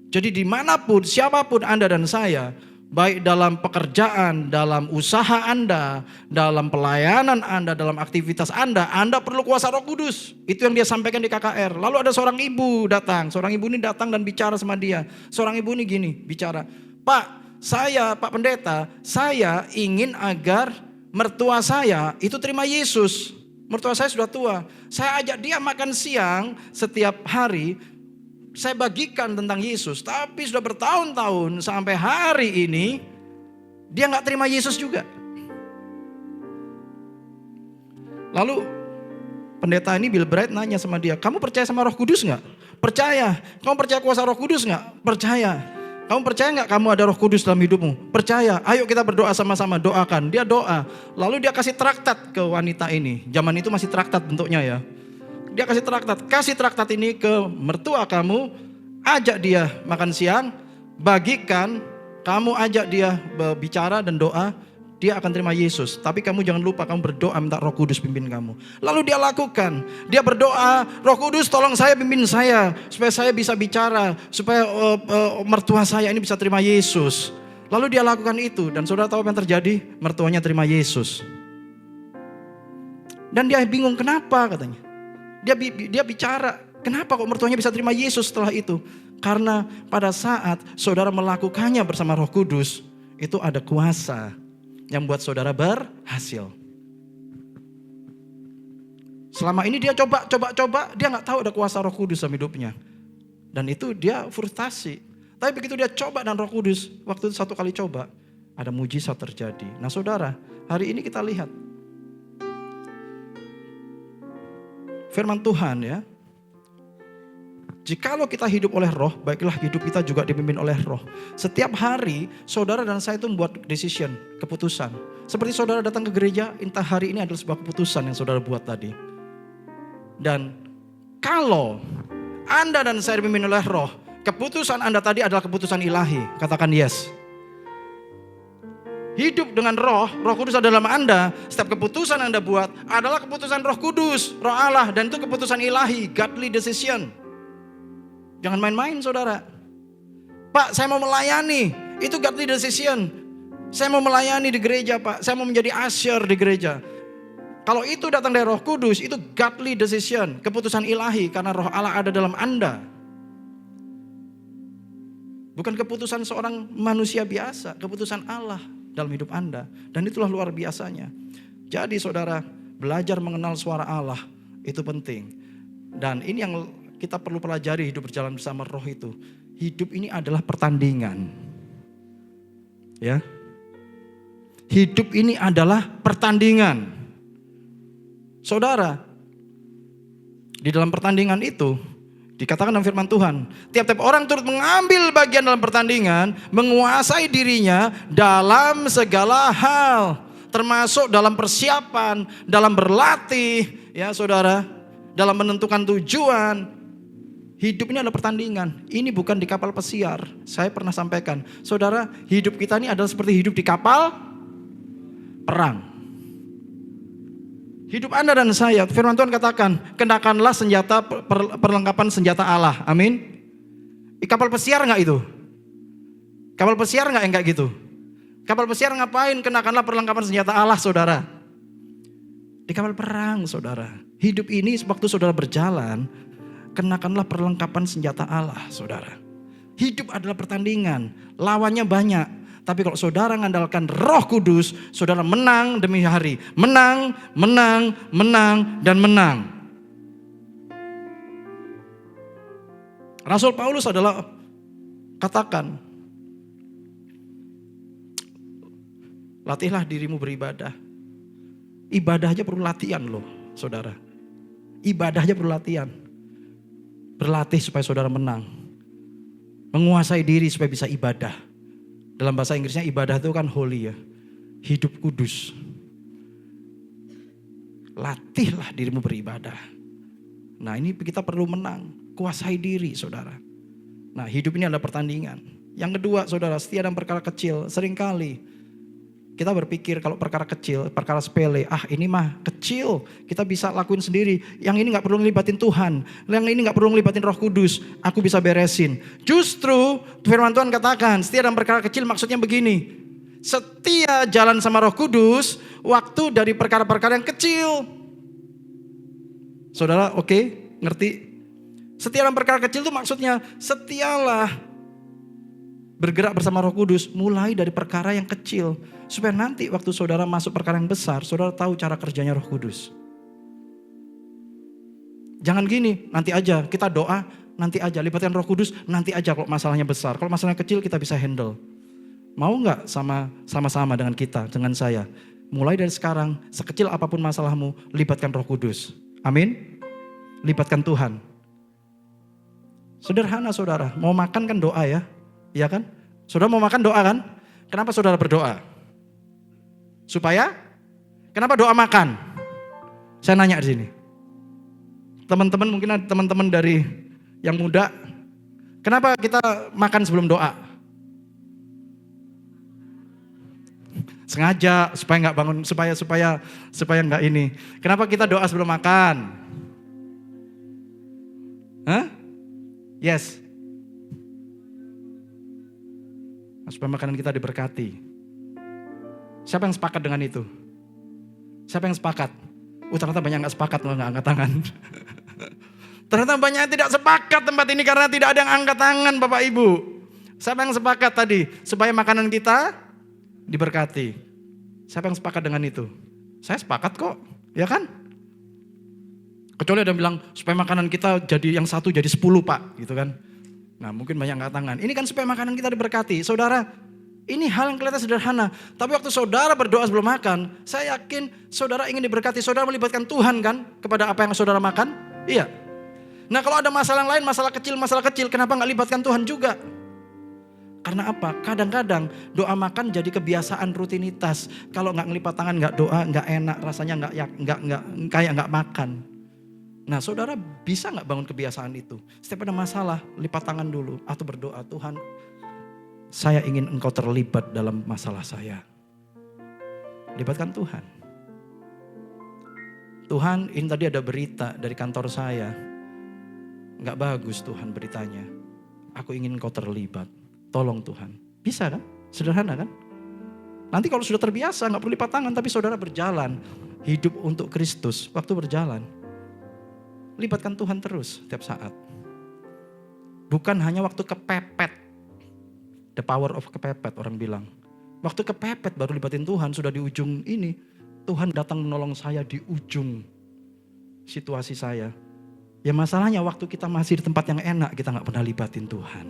Jadi dimanapun, siapapun Anda dan saya, baik dalam pekerjaan, dalam usaha Anda, dalam pelayanan Anda, dalam aktivitas Anda perlu kuasa Roh Kudus. Itu yang dia sampaikan di KKR. Lalu ada seorang ibu datang. Seorang ibu ini datang dan bicara sama dia. Seorang ibu ini gini bicara, Pak Pendeta, saya ingin agar mertua saya itu terima Yesus. Mertua saya sudah tua. Saya ajak dia makan siang setiap hari. Saya bagikan tentang Yesus, tapi sudah bertahun-tahun sampai hari ini dia nggak terima Yesus juga. Lalu pendeta ini Bill Bright nanya sama dia, kamu percaya sama Roh Kudus nggak? Percaya. Kamu percaya kuasa Roh Kudus nggak? Percaya. Kamu percaya nggak kamu ada Roh Kudus dalam hidupmu? Percaya. Ayo kita berdoa sama-sama, doakan. Dia doa. Lalu dia kasih traktat ke wanita ini. Zaman itu masih traktat bentuknya ya. Dia kasih traktat ini ke mertua kamu, ajak dia makan siang, bagikan, kamu ajak dia bicara dan doa, dia akan terima Yesus. Tapi kamu jangan lupa kamu berdoa minta Roh Kudus pimpin kamu. Lalu dia lakukan, dia berdoa, Roh Kudus tolong saya pimpin saya, supaya saya bisa bicara, supaya mertua saya ini bisa terima Yesus. Lalu dia lakukan itu dan saudara tahu apa yang terjadi? Mertuanya terima Yesus. Dan dia bingung kenapa katanya. Dia bicara, kenapa kok mertuanya bisa terima Yesus setelah itu? Karena pada saat saudara melakukannya bersama Roh Kudus, itu ada kuasa yang membuat saudara berhasil. Selama ini dia coba, dia gak tahu ada kuasa Roh Kudus dalam hidupnya. Dan itu dia frustasi. Tapi begitu dia coba dan Roh Kudus, waktu itu 1 kali coba, ada mujizat terjadi. Nah saudara, hari ini kita lihat firman Tuhan ya. Jikalau kita hidup oleh Roh, baiklah hidup kita juga dipimpin oleh Roh. Setiap hari saudara dan saya itu membuat decision, keputusan. Seperti saudara datang ke gereja, entah hari ini adalah sebuah keputusan yang saudara buat tadi. Dan kalau Anda dan saya dipimpin oleh Roh, keputusan Anda tadi adalah keputusan ilahi. Katakan yes. Hidup dengan Roh Kudus ada dalam Anda. Setiap keputusan Anda buat adalah keputusan Roh Kudus, Roh Allah, dan itu keputusan ilahi, godly decision. Jangan main-main saudara. Pak, saya mau melayani, itu godly decision. Saya mau melayani di gereja Pak, saya mau menjadi usher di gereja. Kalau itu datang dari Roh Kudus, itu godly decision, keputusan ilahi karena Roh Allah ada dalam Anda. Bukan keputusan seorang manusia biasa, keputusan Allah dalam hidup Anda. Dan itulah luar biasanya. Jadi saudara, belajar mengenal suara Allah itu penting. Dan ini yang kita perlu pelajari hidup berjalan bersama Roh itu. Hidup ini adalah pertandingan. Ya. Hidup ini adalah pertandingan. Saudara, di dalam pertandingan itu dikatakan dalam firman Tuhan, tiap-tiap orang turut mengambil bagian dalam pertandingan, menguasai dirinya dalam segala hal, termasuk dalam persiapan, dalam berlatih, ya saudara, dalam menentukan tujuan. Hidup ini adalah pertandingan. Ini bukan di kapal pesiar. Saya pernah sampaikan, saudara, hidup kita ini adalah seperti hidup di kapal perang. Hidup Anda dan saya, firman Tuhan katakan, kenakanlah senjata perlengkapan senjata Allah. Amin. Di kapal pesiar enggak itu? Kapal pesiar enggak yang kayak gitu? Kapal pesiar ngapain? Kenakanlah perlengkapan senjata Allah, saudara. Di kapal perang, saudara. Hidup ini waktu saudara berjalan, kenakanlah perlengkapan senjata Allah, saudara. Hidup adalah pertandingan, lawannya banyak. Tapi kalau saudara mengandalkan Roh Kudus, saudara menang demi hari. Menang, menang, menang, dan menang. Rasul Paulus adalah katakan, latihlah dirimu beribadah. Ibadah aja perlu latihan loh, saudara. Ibadah aja perlu latihan. Berlatih supaya saudara menang. Menguasai diri supaya bisa ibadah. Dalam bahasa Inggrisnya ibadah itu kan holy ya. Hidup kudus. Latihlah dirimu beribadah. Nah ini kita perlu menang. Kuasai diri saudara. Nah hidup ini adalah pertandingan. Yang kedua saudara, setia dalam perkara kecil. Seringkali kita berpikir kalau perkara kecil, perkara sepele, ini mah kecil, kita bisa lakuin sendiri. Yang ini gak perlu ngelibatin Tuhan, yang ini gak perlu ngelibatin Roh Kudus, aku bisa beresin. Justru firman Tuhan katakan, setia dalam perkara kecil maksudnya begini. Setia jalan sama Roh Kudus, waktu dari perkara-perkara yang kecil. Saudara oke, ngerti? Setia dalam perkara kecil itu maksudnya setialah bergerak bersama Roh Kudus mulai dari perkara yang kecil. Supaya nanti waktu saudara masuk perkara yang besar, saudara tahu cara kerjanya Roh Kudus. Jangan gini, nanti aja kita doa, nanti aja libatkan Roh Kudus, nanti aja kalau masalahnya besar. Kalau masalahnya kecil kita bisa handle. Mau gak sama-sama dengan kita, dengan saya? Mulai dari sekarang, sekecil apapun masalahmu, libatkan Roh Kudus. Amin. Libatkan Tuhan. Sederhana saudara, mau makan kan doa ya. Iya kan? Saudara mau makan doa kan? Kenapa saudara berdoa? Supaya? Kenapa doa makan? Saya nanya di sini. Teman-teman mungkin ada teman-teman dari yang muda. Kenapa kita makan sebelum doa? Sengaja supaya nggak bangun, supaya nggak ini. Kenapa kita doa sebelum makan? Hah? Yes. Supaya makanan kita diberkati. Siapa yang sepakat dengan itu? Siapa yang sepakat? Ternyata banyak yang gak sepakat, gak angkat tangan. Ternyata banyak yang tidak sepakat tempat ini karena tidak ada yang angkat tangan Bapak Ibu. Siapa yang sepakat tadi? Supaya makanan kita diberkati. Siapa yang sepakat dengan itu? Saya sepakat kok, ya kan? Kecuali ada yang bilang supaya makanan kita jadi yang satu jadi 10 Pak, gitu kan. Nah mungkin banyak yang angkat tangan. Ini kan supaya makanan kita diberkati. Saudara, ini hal yang kelihatan sederhana. Tapi waktu saudara berdoa sebelum makan, saya yakin saudara ingin diberkati. Saudara melibatkan Tuhan kan kepada apa yang saudara makan? Iya. Nah kalau ada masalah yang lain, masalah kecil, kenapa gak libatkan Tuhan juga? Karena apa? Kadang-kadang doa makan jadi kebiasaan rutinitas. Kalau gak ngelipat tangan, gak doa, gak enak, rasanya kayak gak makan. Nah saudara bisa gak bangun kebiasaan itu? Setiap ada masalah, lipat tangan dulu. Atau berdoa, Tuhan saya ingin engkau terlibat dalam masalah saya. Libatkan Tuhan. Tuhan, ini tadi ada berita dari kantor saya. Gak bagus Tuhan beritanya. Aku ingin engkau terlibat. Tolong Tuhan. Bisa kan? Sederhana kan? Nanti kalau sudah terbiasa gak perlu lipat tangan. Tapi saudara berjalan. Hidup untuk Kristus. Waktu berjalan. Libatkan Tuhan terus setiap saat. Bukan hanya waktu kepepet. The power of kepepet orang bilang. Waktu kepepet baru libatin Tuhan, sudah di ujung ini. Tuhan datang menolong saya di ujung situasi saya. Ya masalahnya waktu kita masih di tempat yang enak, kita gak pernah libatin Tuhan.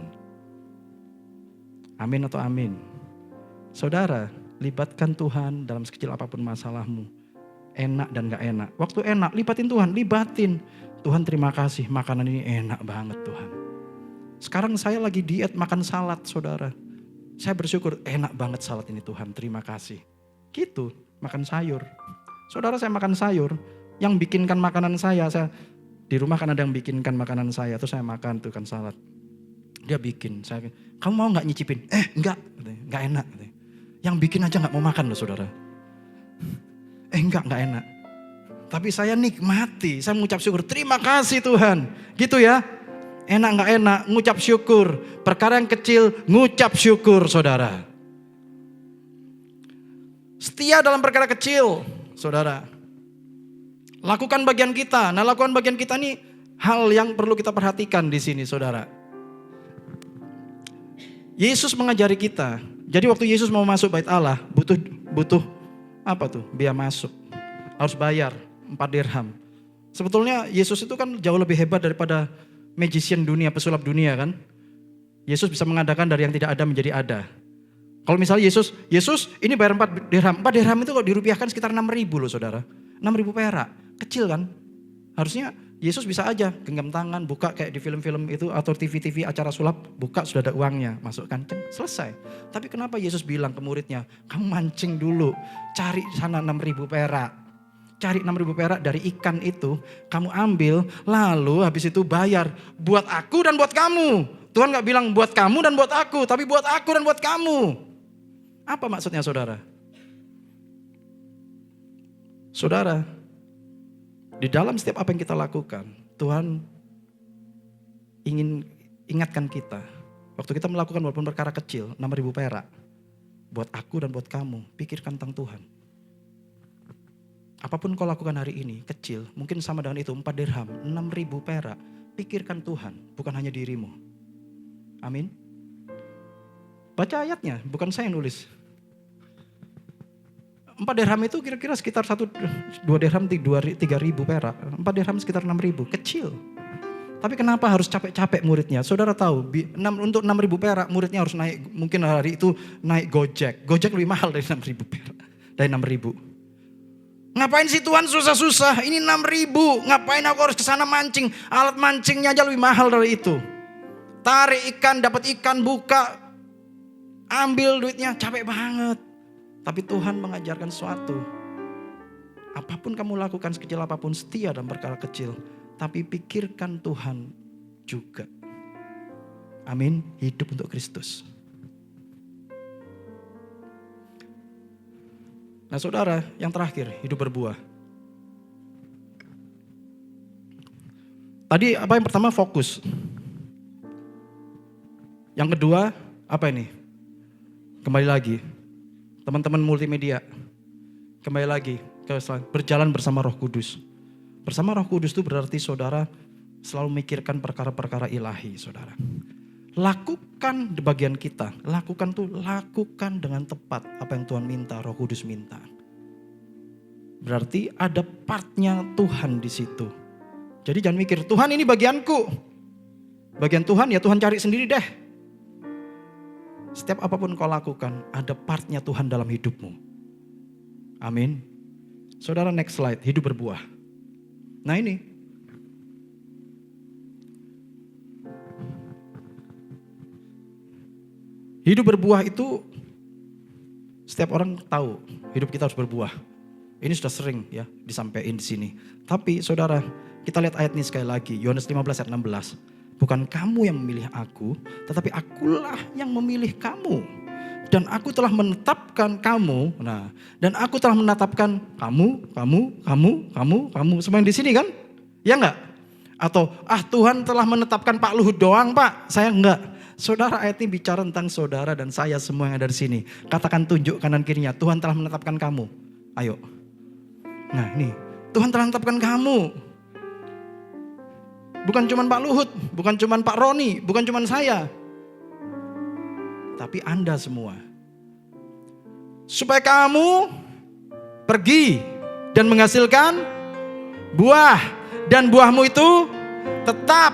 Amin atau amin? Saudara, libatkan Tuhan dalam sekecil apapun masalahmu. Enak dan gak enak. Waktu enak, libatin Tuhan, libatin. Tuhan terima kasih, makanan ini enak banget Tuhan. Sekarang saya lagi diet makan salad saudara. Saya bersyukur, enak banget salad ini Tuhan, terima kasih. Gitu, makan sayur. Saudara saya makan sayur, yang bikinkan makanan saya di rumah kan ada yang bikinkan makanan saya, terus saya makan tuh kan salad. Dia bikin, saya, kamu mau gak nyicipin? Enggak enak. Yang bikin aja gak mau makan loh saudara. Enggak enak. Tapi saya nikmati, saya mengucap syukur, terima kasih Tuhan. Gitu ya. Enak gak enak, ngucap syukur. Perkara yang kecil, ngucap syukur saudara. Setia dalam perkara kecil, saudara. Lakukan bagian kita. Nah, lakukan bagian kita ini hal yang perlu kita perhatikan di sini saudara. Yesus mengajari kita. Jadi waktu Yesus mau masuk bait Allah, butuh apa tuh? Biaya masuk. Harus bayar 4 dirham. Sebetulnya Yesus itu kan jauh lebih hebat daripada magician dunia, pesulap dunia kan. Yesus bisa mengadakan dari yang tidak ada menjadi ada. Kalau misalnya Yesus ini bayar 4 dirham. 4 dirham itu kalau dirupiahkan sekitar 6.000 loh saudara. 6.000 perak. Kecil kan. Harusnya Yesus bisa aja genggam tangan, buka kayak di film-film itu atau TV-TV acara sulap, buka sudah ada uangnya, masukkan, selesai. Tapi kenapa Yesus bilang ke muridnya, kamu mancing dulu, cari sana 6.000 perak. Cari 6.000 perak dari ikan itu, kamu ambil, lalu habis itu bayar buat aku dan buat kamu. Tuhan gak bilang buat kamu dan buat aku, tapi buat aku dan buat kamu. Apa maksudnya saudara? Saudara, di dalam setiap apa yang kita lakukan, Tuhan ingin ingatkan kita. Waktu kita melakukan walaupun perkara kecil, 6.000 perak. Buat aku dan buat kamu, pikirkan tentang Tuhan. Apapun kau lakukan hari ini, kecil, mungkin sama dengan itu, 4 dirham, 6.000 perak. Pikirkan Tuhan, bukan hanya dirimu. Amin. Baca ayatnya, bukan saya yang nulis. 4 dirham itu kira-kira sekitar 2 dirham 3.000 perak. 4 dirham sekitar 6.000, kecil. Tapi kenapa harus capek-capek muridnya? Saudara tahu, untuk 6.000 perak muridnya harus naik, mungkin hari itu naik Gojek. Gojek lebih mahal dari 6.000 perak, dari 6.000. Ngapain sih Tuhan susah-susah? Ini 6.000. Ngapain aku harus kesana mancing? Alat mancingnya aja lebih mahal dari itu. Tarik ikan, dapat ikan, buka. Ambil duitnya, capek banget. Tapi Tuhan mengajarkan sesuatu. Apapun kamu lakukan sekecil apapun, setia dalam perkara kecil. Tapi pikirkan Tuhan juga. Amin. Hidup untuk Kristus. Nah saudara, yang terakhir, hidup berbuah. Tadi apa yang pertama fokus. Yang kedua, apa ini? Kembali lagi. Teman-teman multimedia. Kembali lagi ke berjalan bersama Roh Kudus. Bersama Roh Kudus itu berarti saudara selalu memikirkan perkara-perkara ilahi saudara. Lakukan di bagian kita, lakukan dengan tepat apa yang Tuhan minta, Roh Kudus minta. Berarti ada partnya Tuhan di situ. Jadi jangan mikir, Tuhan ini bagianku. Bagian Tuhan ya Tuhan cari sendiri deh. Setiap apapun kau lakukan, ada partnya Tuhan dalam hidupmu. Amin. Saudara next slide, hidup berbuah. Nah ini. Hidup berbuah itu setiap orang tahu hidup kita harus berbuah. Ini sudah sering ya disampaikan di sini. Tapi saudara, kita lihat ayat ini sekali lagi. Yohanes 15 ayat 16. Bukan kamu yang memilih aku, tetapi akulah yang memilih kamu. Dan aku telah menetapkan kamu. Nah, dan aku telah menetapkan kamu. Semua yang di sini kan? Ya enggak? Atau Tuhan telah menetapkan Pak Luhut doang Pak, saya enggak. Saudara, ayat ini bicara tentang saudara dan saya semua yang ada di sini. Katakan tunjuk kanan kirinya, Tuhan telah menetapkan kamu. Ayo. Nah ini, Tuhan telah menetapkan kamu. Bukan cuma Pak Luhut, bukan cuma Pak Roni, bukan cuma saya. tapi Anda semua. Supaya kamu pergi dan menghasilkan buah, dan buahmu itu tetap.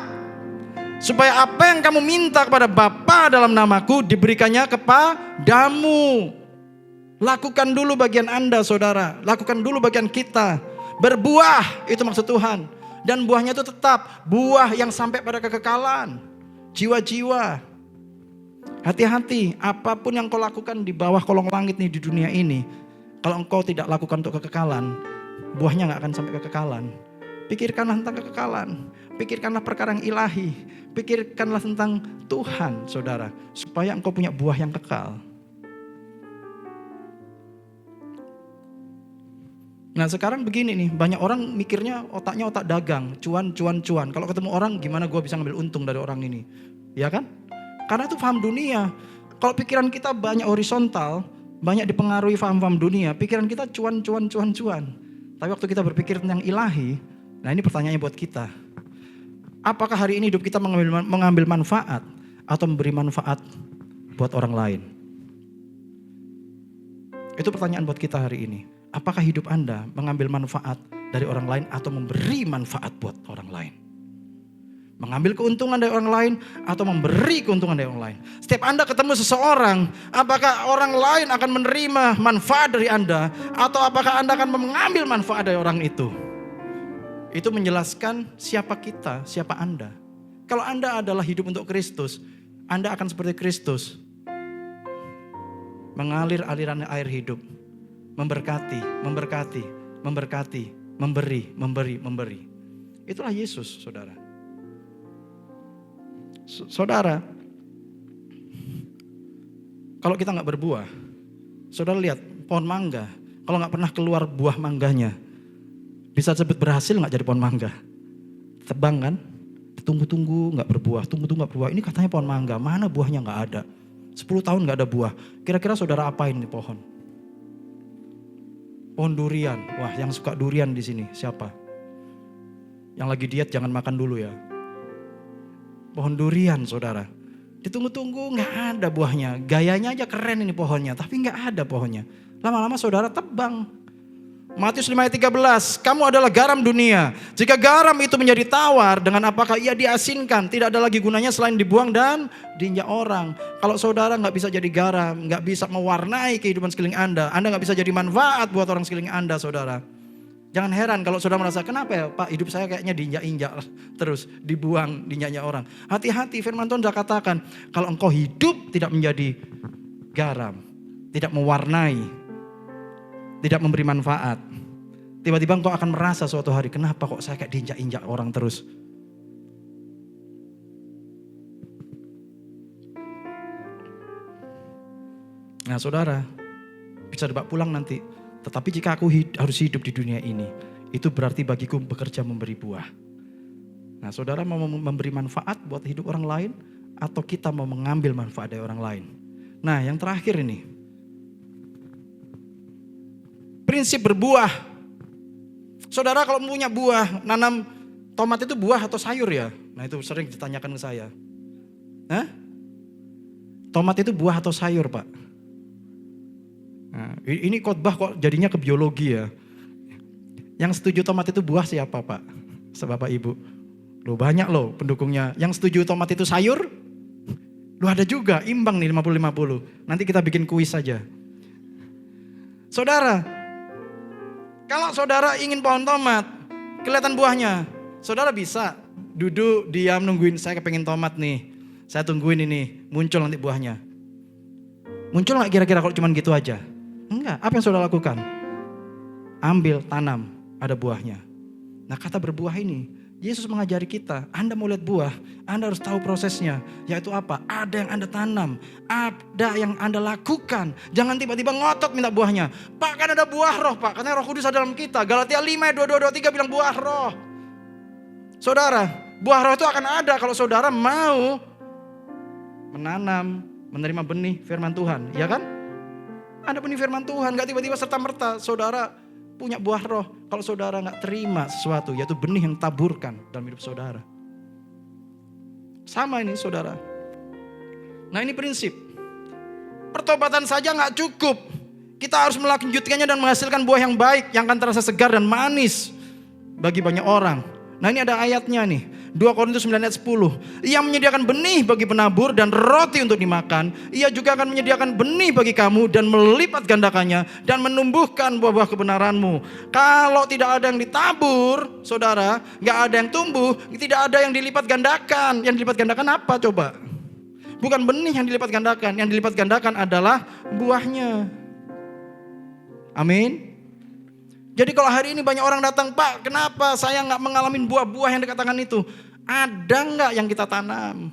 Supaya apa yang kamu minta kepada Bapa dalam namaku diberikannya kepadamu. Lakukan dulu bagian Anda, saudara. Lakukan dulu bagian kita. Berbuah, itu maksud Tuhan. Dan buahnya itu tetap. Buah yang sampai pada kekekalan. Jiwa-jiwa. Hati-hati, apapun yang kau lakukan di bawah kolong langit nih di dunia ini, kalau engkau tidak lakukan untuk kekekalan, buahnya gak akan sampai kekekalan. Pikirkanlah tentang kekekalan. Pikirkanlah perkara yang ilahi. Pikirkanlah tentang Tuhan, saudara. Supaya engkau punya buah yang kekal. Nah sekarang begini nih, banyak orang mikirnya otaknya otak dagang, cuan. Kalau ketemu orang gimana gue bisa ngambil untung dari orang ini, ya kan? Karena itu paham dunia. Kalau pikiran kita banyak horizontal, banyak dipengaruhi paham-paham dunia, pikiran kita cuan. Tapi waktu kita berpikir tentang ilahi, nah ini pertanyaannya buat kita. Apakah hari ini hidup kita mengambil manfaat atau memberi manfaat buat orang lain? Itu pertanyaan buat kita hari ini. Apakah hidup Anda mengambil manfaat dari orang lain atau memberi manfaat buat orang lain? Mengambil keuntungan dari orang lain atau memberi keuntungan dari orang lain? Setiap Anda ketemu seseorang, apakah orang lain akan menerima manfaat dari Anda atau apakah Anda akan mengambil manfaat dari orang itu? Itu menjelaskan siapa kita, siapa Anda. Kalau Anda adalah hidup untuk Kristus, Anda akan seperti Kristus. Mengalir aliran air hidup. Memberkati, memberi. Itulah Yesus, saudara. Saudara, kalau kita gak berbuah, saudara lihat pohon mangga, kalau gak pernah keluar buah mangganya, bisa disebut berhasil gak jadi pohon mangga? Tebang kan? Tunggu-tunggu gak berbuah, ini katanya pohon mangga, mana buahnya gak ada. 10 tahun gak ada buah, kira-kira saudara apain nih pohon? Pohon durian, wah yang suka durian di sini siapa? Yang lagi diet jangan makan dulu ya. Pohon durian, saudara. Ditunggu-tunggu nggak ada buahnya. Gayanya aja keren ini pohonnya, tapi nggak ada pohonnya. Lama-lama saudara tebang. Matius 5 ayat 13, kamu adalah garam dunia. Jika garam itu menjadi tawar, dengan apakah ia diasinkan? Tidak ada lagi gunanya selain dibuang dan diinjak orang. Kalau saudara nggak bisa jadi garam, nggak bisa mewarnai kehidupan sekeliling Anda nggak bisa jadi manfaat buat orang sekeliling Anda, saudara. Jangan heran kalau saudara merasa, kenapa ya Pak hidup saya kayaknya diinjak-injak terus, dibuang, diinjaknya orang. Hati-hati, firman Tuhan sudah katakan, kalau engkau hidup tidak menjadi garam, tidak mewarnai, tidak memberi manfaat, tiba-tiba engkau akan merasa suatu hari, kenapa kok saya kayak diinjak-injak orang terus. Nah saudara, bisa dibawa pulang nanti. Tetapi jika aku harus hidup di dunia ini, itu berarti bagiku bekerja memberi buah. Nah saudara mau memberi manfaat buat hidup orang lain, atau kita mau mengambil manfaat dari orang lain? Nah yang terakhir ini, prinsip berbuah. Saudara kalau punya buah, nanam tomat itu buah atau sayur ya? Nah itu sering ditanyakan ke saya. Hah? Tomat itu buah atau sayur Pak? Nah, ini khotbah kok jadinya ke biologi ya. Yang setuju tomat itu buah siapa Pak? Bapak Ibu. Loh banyak loh pendukungnya. Yang setuju tomat itu sayur? Loh ada juga, imbang nih 50-50. Nanti kita bikin kuis saja. Saudara, kalau saudara ingin pohon tomat, kelihatan buahnya, saudara bisa duduk, diam, nungguin, saya kepengen tomat nih. Saya tungguin ini, muncul nanti buahnya. Muncul gak kira-kira kalau cuma gitu aja? Enggak, apa yang saudara lakukan? Ambil, tanam, ada buahnya. Nah kata berbuah ini, Yesus mengajari kita, Anda mau lihat buah, Anda harus tahu prosesnya. Yaitu apa? Ada yang Anda tanam, ada yang Anda lakukan. Jangan tiba-tiba ngotot minta buahnya. Pak kan ada buah roh Pak, karena Roh Kudus ada dalam kita. Galatia 5 ayat 22-23 bilang buah roh. Saudara, buah roh itu akan ada kalau saudara mau menanam, menerima benih firman Tuhan. Ya kan? Ada benih firman Tuhan, gak tiba-tiba serta-merta saudara punya buah roh. Kalau saudara gak terima sesuatu, yaitu benih yang taburkan dalam hidup saudara. Sama ini saudara. Nah ini prinsip. Pertobatan saja nggak cukup. Kita harus melanjutkannya dan menghasilkan buah yang baik, yang akan terasa segar dan manis bagi banyak orang. Nah ini ada ayatnya nih, 2 Korintus 9 ayat 10. Ia menyediakan benih bagi penabur dan roti untuk dimakan. Ia juga akan menyediakan benih bagi kamu dan melipat gandakannya dan menumbuhkan buah-buah kebenaranmu. Kalau tidak ada yang ditabur, saudara, nggak ada yang tumbuh, tidak ada yang dilipat gandakan. Yang dilipat gandakan apa coba? Bukan benih yang dilipat gandakan, yang dilipat gandakan adalah buahnya. Amin. Jadi kalau hari ini banyak orang datang, Pak, kenapa saya nggak mengalami buah-buah yang dikatakan itu? Ada nggak yang kita tanam?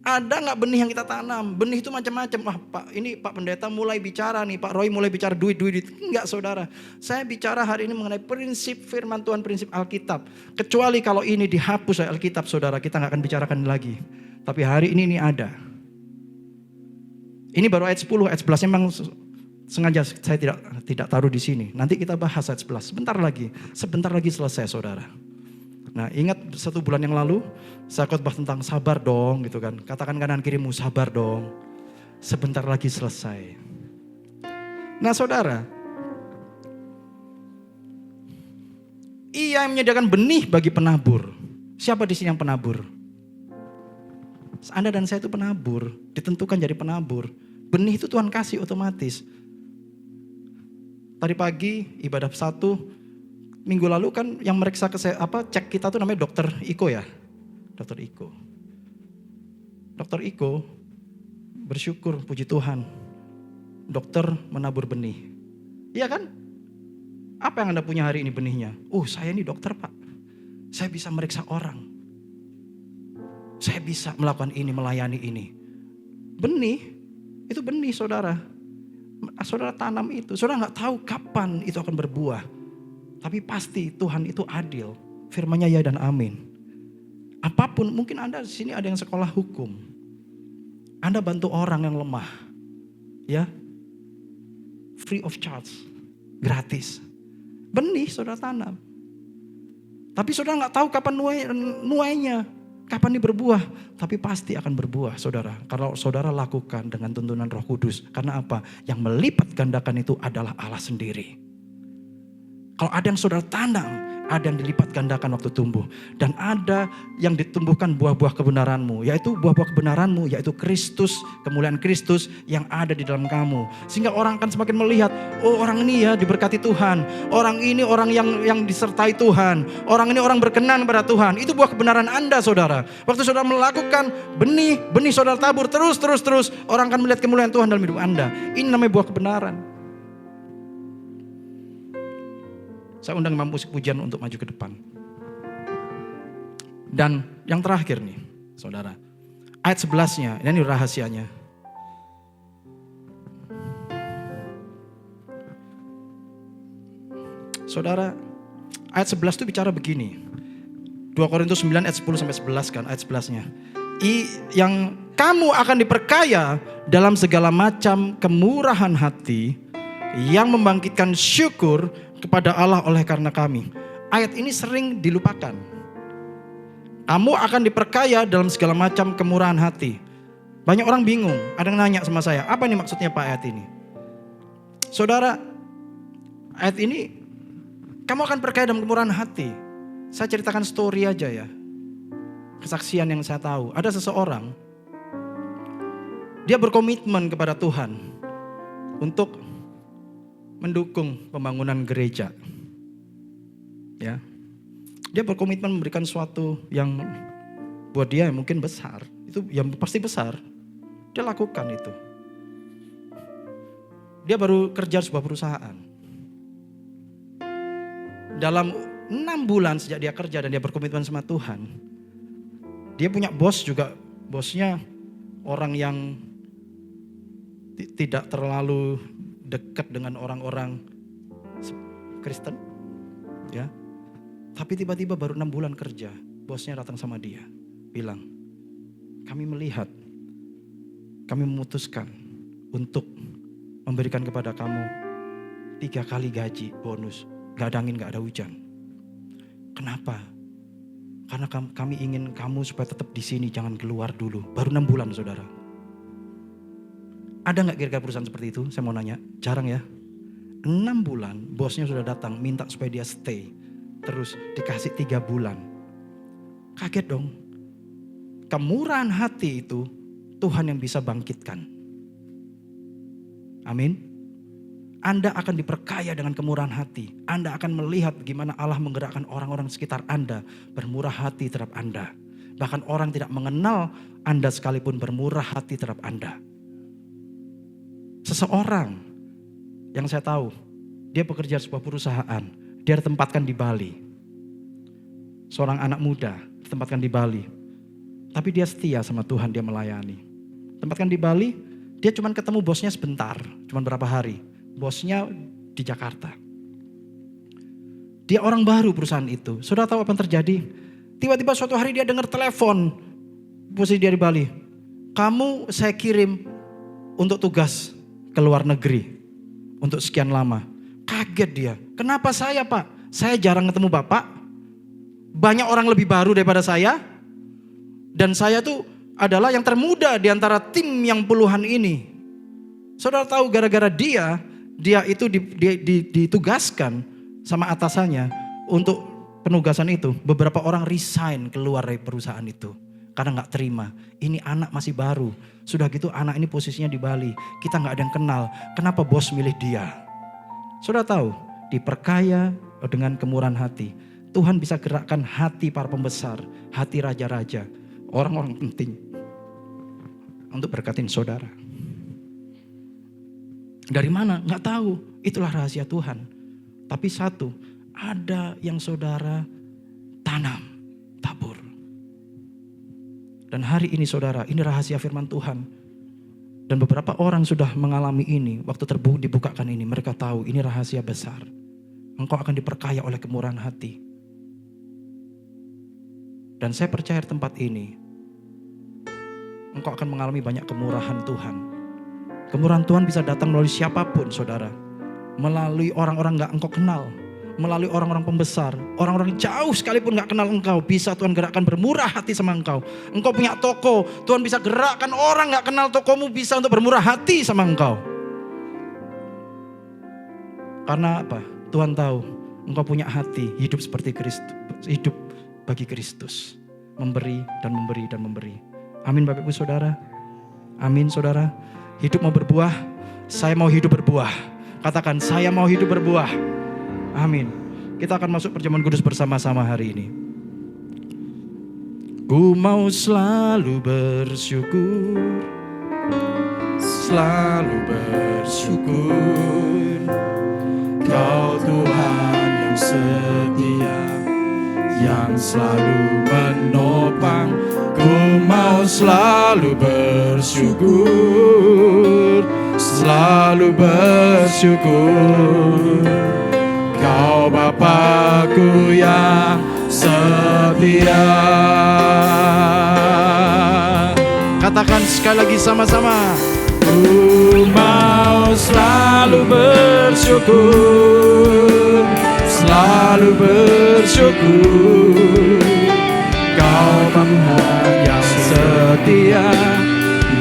Ada nggak benih yang kita tanam? Benih itu macam-macam. Wah Pak, ini Pak Pendeta mulai bicara nih, Pak Roy mulai bicara duit. Enggak saudara, saya bicara hari ini mengenai prinsip firman Tuhan, prinsip Alkitab. Kecuali kalau ini dihapus oleh Alkitab saudara, kita nggak akan bicarakan lagi. Tapi hari ini ada. Ini baru ayat 10, ayat 11 memang sengaja saya tidak taruh di sini. Nanti kita bahas ayat 11. Sebentar lagi selesai saudara. Nah ingat 1 bulan yang lalu saya khotbah tentang sabar dong gitu kan. Katakan kanan kirimu sabar dong. Sebentar lagi selesai. Nah saudara, ia yang menyediakan benih bagi penabur. Siapa di sini yang penabur? Anda dan saya itu penabur, ditentukan jadi penabur. Benih itu Tuhan kasih otomatis. Tadi pagi ibadah 1 minggu lalu kan yang meriksa cek kita tuh namanya Dokter Iko ya. Dokter Iko. Dokter Iko bersyukur, puji Tuhan. Dokter menabur benih. Iya kan? Apa yang Anda punya hari ini benihnya? Saya ini dokter Pak. Saya bisa meriksa orang. Saya bisa melakukan ini, melayani ini. Benih, itu benih saudara. Saudara tanam itu, saudara nggak tahu kapan itu akan berbuah. Tapi pasti Tuhan itu adil. Firman-Nya ya dan amin. Apapun, mungkin Anda di sini ada yang sekolah hukum. Anda bantu orang yang lemah. Ya. Free of charge. Gratis. Benih saudara tanam. Tapi saudara nggak tahu kapan nuainya. Kapan ini berbuah? Tapi pasti akan berbuah saudara. Kalau saudara lakukan dengan tuntunan Roh Kudus. Karena apa? Yang melipat gandakan itu adalah Allah sendiri. Kalau ada yang saudara tanam, ada yang dilipat gandakan waktu tumbuh. Dan ada yang ditumbuhkan buah-buah kebenaranmu. Yaitu buah-buah kebenaranmu, yaitu Kristus, kemuliaan Kristus yang ada di dalam kamu. Sehingga orang akan semakin melihat, orang ini ya diberkati Tuhan. Orang ini orang yang disertai Tuhan. Orang ini orang berkenan pada Tuhan. Itu buah kebenaran Anda saudara. Waktu saudara melakukan benih saudara tabur terus. Orang akan melihat kemuliaan Tuhan dalam hidup Anda. Ini namanya buah kebenaran. Saya undang imam musik pujian untuk maju ke depan. Dan yang terakhir nih, saudara. Ayat 11-nya, ini rahasianya. Saudara, ayat 11 itu bicara begini. 2 Korintus 9 ayat 10 sampai 11 kan, ayat 11-nya. Yang kamu akan diperkaya dalam segala macam kemurahan hati yang membangkitkan syukur kepada Allah oleh karena kami. Ayat ini sering dilupakan. Kamu akan diperkaya dalam segala macam kemurahan hati. Banyak orang bingung. Ada yang nanya sama saya, apa nih maksudnya Pak ayat ini? Saudara, ayat ini kamu akan perkaya dalam kemurahan hati. Saya ceritakan story aja ya. Kesaksian yang saya tahu. Ada seseorang, dia berkomitmen kepada Tuhan untuk mendukung pembangunan gereja. Ya. Dia berkomitmen memberikan sesuatu yang buat dia mungkin besar. Itu yang pasti besar. Dia lakukan itu. Dia baru kerja sebuah perusahaan. Dalam 6 bulan sejak dia kerja dan dia berkomitmen sama Tuhan. Dia punya bos juga. Bosnya orang yang tidak terlalu dekat dengan orang-orang Kristen, ya. Tapi tiba-tiba baru 6 bulan kerja, bosnya datang sama dia, bilang, kami melihat, kami memutuskan untuk memberikan kepada kamu 3 kali gaji bonus, gak ada angin, gak ada hujan. Kenapa? Karena kami ingin kamu supaya tetap di sini, jangan keluar dulu. Baru 6 bulan, saudara. Ada nggak kira-kira perusahaan seperti itu? Saya mau nanya, jarang ya. 6 bulan bosnya sudah datang minta supaya dia stay. Terus dikasih 3 bulan. Kaget dong. Kemurahan hati itu Tuhan yang bisa bangkitkan. Amin. Anda akan diperkaya dengan kemurahan hati. Anda akan melihat bagaimana Allah menggerakkan orang-orang sekitar Anda bermurah hati terhadap Anda. Bahkan orang tidak mengenal Anda sekalipun bermurah hati terhadap Anda. Seseorang yang saya tahu, dia bekerja di sebuah perusahaan, dia ditempatkan di Bali. Seorang anak muda ditempatkan di Bali. Tapi dia setia sama Tuhan, dia melayani. Tempatkan di Bali, dia cuma ketemu bosnya sebentar, cuma berapa hari. Bosnya di Jakarta. Dia orang baru perusahaan itu. Saudara tahu apa yang terjadi? Tiba-tiba suatu hari dia dengar telepon, posisi dia di Bali. Kamu saya kirim untuk tugas ke luar negeri. Untuk sekian lama. Kaget dia. Kenapa saya Pak? Saya jarang ketemu Bapak. Banyak orang lebih baru daripada saya. Dan saya tuh adalah yang termuda di antara tim yang puluhan ini. Saudara tahu gara-gara dia itu ditugaskan sama atasannya untuk penugasan itu. Beberapa orang resign keluar dari perusahaan itu. Karena gak terima. Ini anak masih baru. Sudah gitu anak ini posisinya di Bali. Kita gak ada yang kenal. Kenapa bos milih dia? Saudara tahu, diperkaya dengan kemurahan hati. Tuhan bisa gerakkan hati para pembesar. Hati raja-raja. Orang-orang penting. Untuk berkatin saudara. Dari mana? Gak tahu. Itulah rahasia Tuhan. Tapi satu, ada yang saudara tanam, tabur. Dan hari ini saudara, ini rahasia firman Tuhan. Dan beberapa orang sudah mengalami ini. Waktu dibukakan ini, mereka tahu ini rahasia besar. Engkau akan diperkaya oleh kemurahan hati. Dan saya percaya di tempat ini, engkau akan mengalami banyak kemurahan Tuhan. Kemurahan Tuhan bisa datang melalui siapapun saudara. Melalui orang-orang gak engkau kenal. Melalui orang-orang pembesar, orang-orang jauh sekalipun gak kenal engkau, bisa Tuhan gerakkan bermurah hati sama engkau. Engkau punya toko, Tuhan bisa gerakkan orang gak kenal tokomu bisa untuk bermurah hati sama engkau. Karena apa? Tuhan tahu engkau punya hati hidup seperti Kristus, hidup bagi Kristus, memberi dan memberi dan memberi. Amin Bapak Ibu Saudara. Amin saudara. Hidup mau berbuah, saya mau hidup berbuah. Katakan saya mau hidup berbuah. Amin. Kita akan masuk perjamuan kudus bersama-sama hari ini. Ku mau selalu bersyukur, selalu bersyukur. Kau Tuhan yang setia, yang selalu menopang. Ku mau selalu bersyukur, selalu bersyukur. Kau Bapakku yang setia. Katakan sekali lagi sama-sama. Ku mau selalu bersyukur, selalu bersyukur. Kau Tuhan yang setia,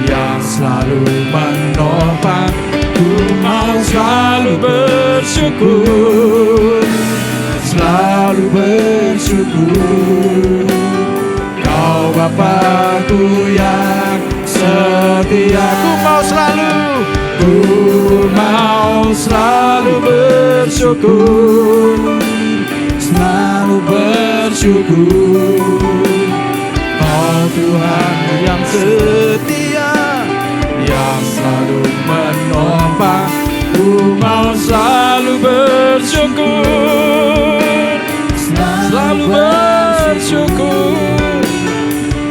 yang selalu menopang. Ku mau selalu bersyukur, selalu bersyukur. Kau Bapakku yang setia. Ku mau selalu bersyukur, selalu bersyukur. Kau Tuhan yang setia, yang selalu menopang. Ku mau selalu bersyukur, selalu bersyukur.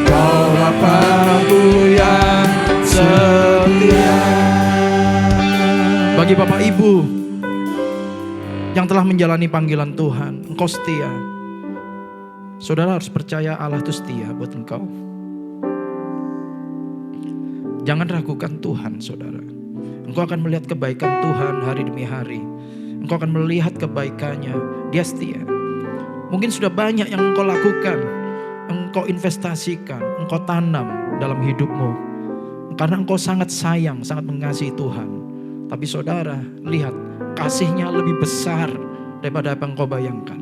Kau Bapakku yang setia. Bagi Bapak Ibu yang telah menjalani panggilan Tuhan, engkau setia. Saudara harus percaya Allah itu setia buat engkau. Jangan ragukan Tuhan saudara. Engkau akan melihat kebaikan Tuhan hari demi hari. Engkau akan melihat kebaikannya. Dia setia. Mungkin sudah banyak yang engkau lakukan. Engkau investasikan. Engkau tanam dalam hidupmu. Karena engkau sangat sayang, sangat mengasihi Tuhan. Tapi saudara, lihat, kasihnya lebih besar daripada apa yang engkau bayangkan.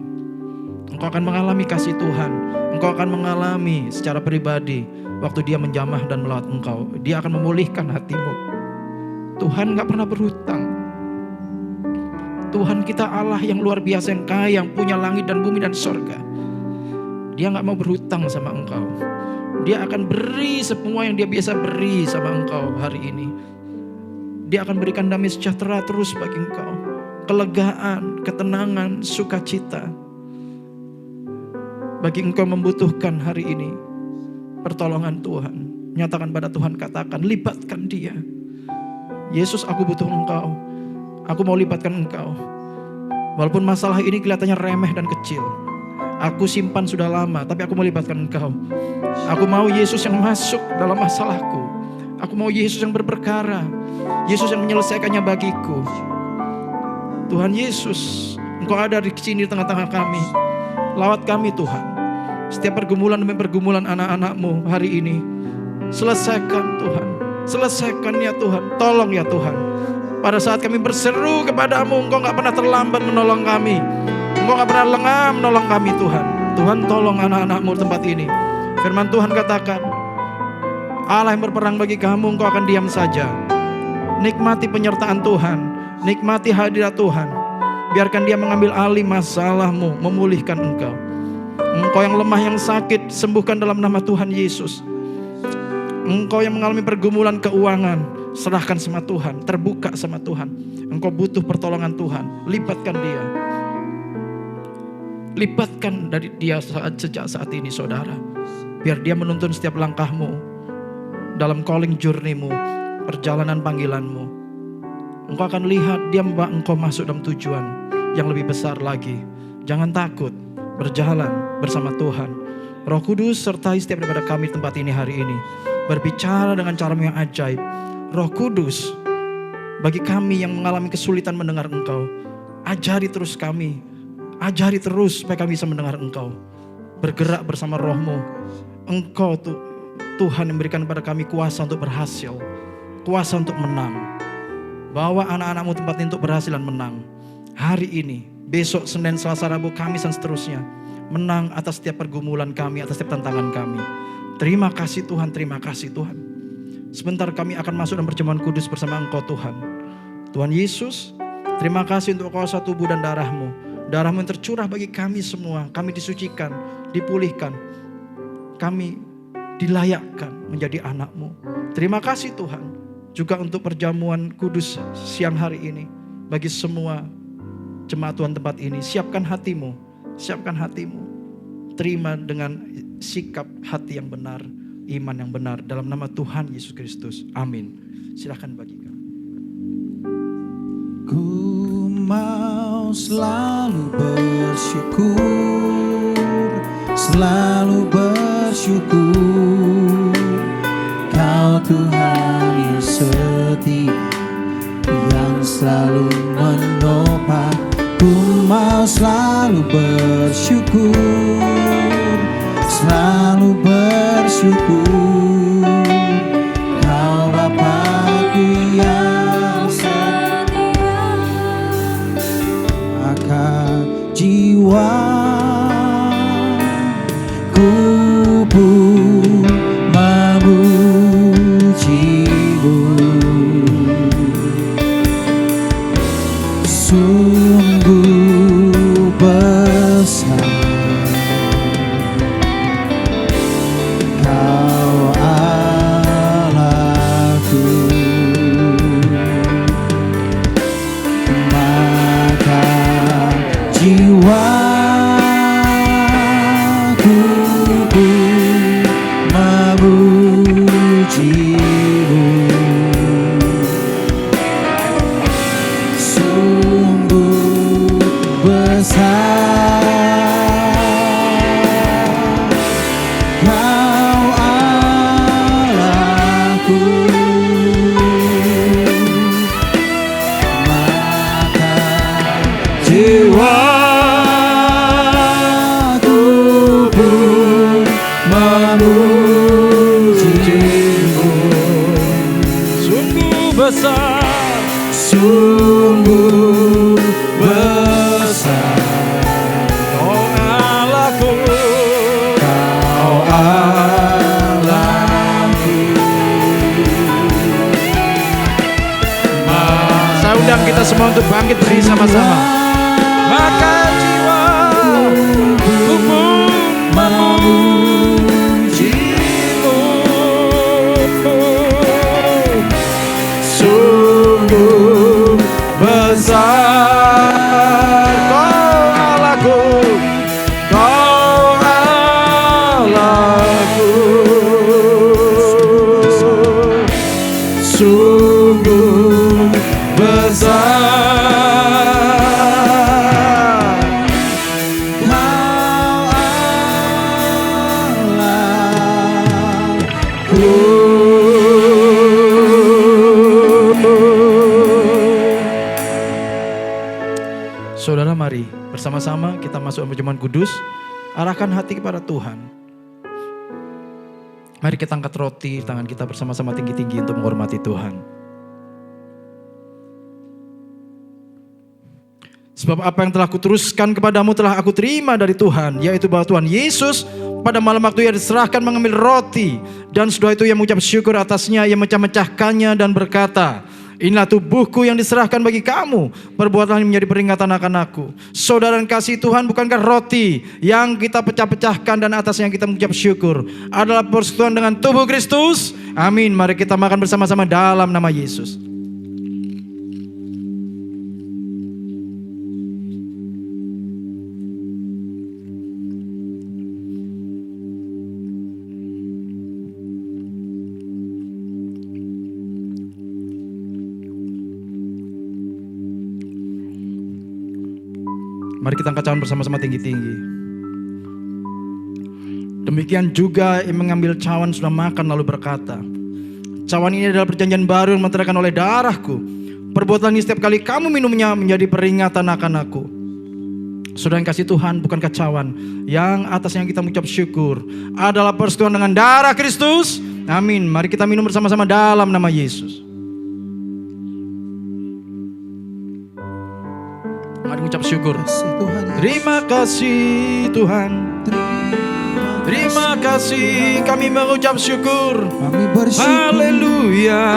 Engkau akan mengalami kasih Tuhan. Engkau akan mengalami secara pribadi waktu dia menjamah dan melawat engkau. Dia akan memulihkan hatimu. Tuhan gak pernah berhutang. Tuhan kita Allah yang luar biasa, yang kaya, yang punya langit dan bumi dan sorga. Dia gak mau berhutang sama engkau. Dia akan beri semua yang dia biasa beri sama engkau hari ini. Dia akan berikan damai sejahtera terus bagi engkau. Kelegaan, ketenangan, sukacita. Bagi engkau membutuhkan hari ini pertolongan Tuhan. Nyatakan pada Tuhan, katakan, libatkan dia. Yesus, aku butuh engkau. Aku mau libatkan engkau. Walaupun masalah ini kelihatannya remeh dan kecil. Aku simpan sudah lama, tapi aku mau libatkan engkau. Aku mau Yesus yang masuk dalam masalahku. Aku mau Yesus yang berperkara. Yesus yang menyelesaikannya bagiku. Tuhan Yesus, engkau ada di sini di tengah-tengah kami. Lawat kami Tuhan. Setiap pergumulan demi pergumulan anak-anakmu hari ini. Selesaikan Tuhan. Selesaikan ya Tuhan. Tolong ya Tuhan. Pada saat kami berseru kepadamu, engkau gak pernah terlambat menolong kami. Engkau gak pernah lengah menolong kami Tuhan. Tuhan tolong anak-anakmu tempat ini. Firman Tuhan katakan, Allah yang berperang bagi kamu, engkau akan diam saja. Nikmati penyertaan Tuhan. Nikmati hadirat Tuhan. Biarkan dia mengambil alih masalahmu, memulihkan engkau. Engkau yang lemah, yang sakit, sembuhkan dalam nama Tuhan Yesus. Engkau yang mengalami pergumulan keuangan, serahkan sama Tuhan, terbuka sama Tuhan. Engkau butuh pertolongan Tuhan, libatkan dia. Libatkan dari dia sejak saat ini saudara. Biar dia menuntun setiap langkahmu dalam calling journey-mu, perjalanan panggilanmu. Engkau akan lihat dia membawa engkau masuk dalam tujuan yang lebih besar lagi. Jangan takut, berjalan bersama Tuhan. Roh Kudus sertai setiap daripada kami di tempat ini hari ini. Berbicara dengan cara-Mu yang ajaib. Roh Kudus, bagi kami yang mengalami kesulitan mendengar Engkau, ajari terus kami. Ajari terus supaya kami bisa mendengar Engkau. Bergerak bersama Roh-Mu. Engkau Tuhan yang memberikan kepada kami kuasa untuk berhasil. Kuasa untuk menang. Bawa anak-anak-Mu tempat ini untuk berhasil dan menang. Hari ini, besok, Senin, Selasa, Rabu, Kamis dan seterusnya. Menang atas setiap pergumulan kami, atas setiap tantangan kami. Terima kasih Tuhan, terima kasih Tuhan. Sebentar kami akan masuk dalam perjamuan kudus bersama Engkau Tuhan. Tuhan Yesus, terima kasih untuk kuasa tubuh dan darah-Mu. Darah-Mu yang tercurah bagi kami semua. Kami disucikan, dipulihkan. Kami dilayakkan menjadi anak-Mu. Terima kasih Tuhan. Juga untuk perjamuan kudus siang hari ini. Bagi semua jemaat Tuhan tempat ini. Siapkan hatimu. Siapkan hatimu. Terima dengan sikap hati yang benar, iman yang benar dalam nama Tuhan Yesus Kristus. Amin. Silakan bagikan. Ku mau selalu bersyukur, selalu bersyukur. Kau Tuhan yang setia, yang selalu menopang. Ku mau selalu bersyukur, selalu bersyukur. Kau Bapa-Ku yang setia, maka jiwa ku pun memuji-Mu. Sungguh besar Kau sungguh besar. Kau Allahku, Kau Allahku. saya undang kita semua untuk bangkit berdiri sama-sama. Maka jiwa memujimu, sungguh besar. Kau Allahku, Kau Allahku, sungguh besar. Saudara, mari bersama-sama kita masuk perjamuan kudus. Arahkan hati kepada Tuhan. Mari kita angkat roti tangan kita bersama-sama tinggi-tinggi untuk menghormati Tuhan. Sebab apa yang telah kuteruskan kepadamu telah aku terima dari Tuhan, yaitu bahwa Tuhan Yesus pada malam waktu ia diserahkan mengambil roti, dan setelah itu ia mengucap syukur atasnya, ia mecah-mecahkannya dan berkata, inilah tubuhku yang diserahkan bagi kamu, perbuatlah ini menjadi peringatan akan aku. Saudara dan kasih Tuhan, bukankah roti yang kita pecah-pecahkan dan atasnya yang kita mengucap syukur adalah persekutuan dengan tubuh Kristus? Amin. Mari kita makan bersama-sama dalam nama Yesus. Mari kita angkat cawan bersama-sama tinggi-tinggi. Demikian juga yang mengambil cawan sudah makan lalu berkata, cawan ini adalah perjanjian baru yang meteraikan oleh darahku. Perbuatlah ini setiap kali kamu minumnya menjadi peringatan akan aku. Saudara yang kasih Tuhan, bukankah cawan yang atasnya kita mengucap syukur adalah persekutuan dengan darah Kristus? Amin. Mari kita minum bersama-sama dalam nama Yesus. Mari mengucap syukur. Terima kasih Tuhan. Terima kasih, kami mengucap syukur. Kami bersyukur. Haleluya.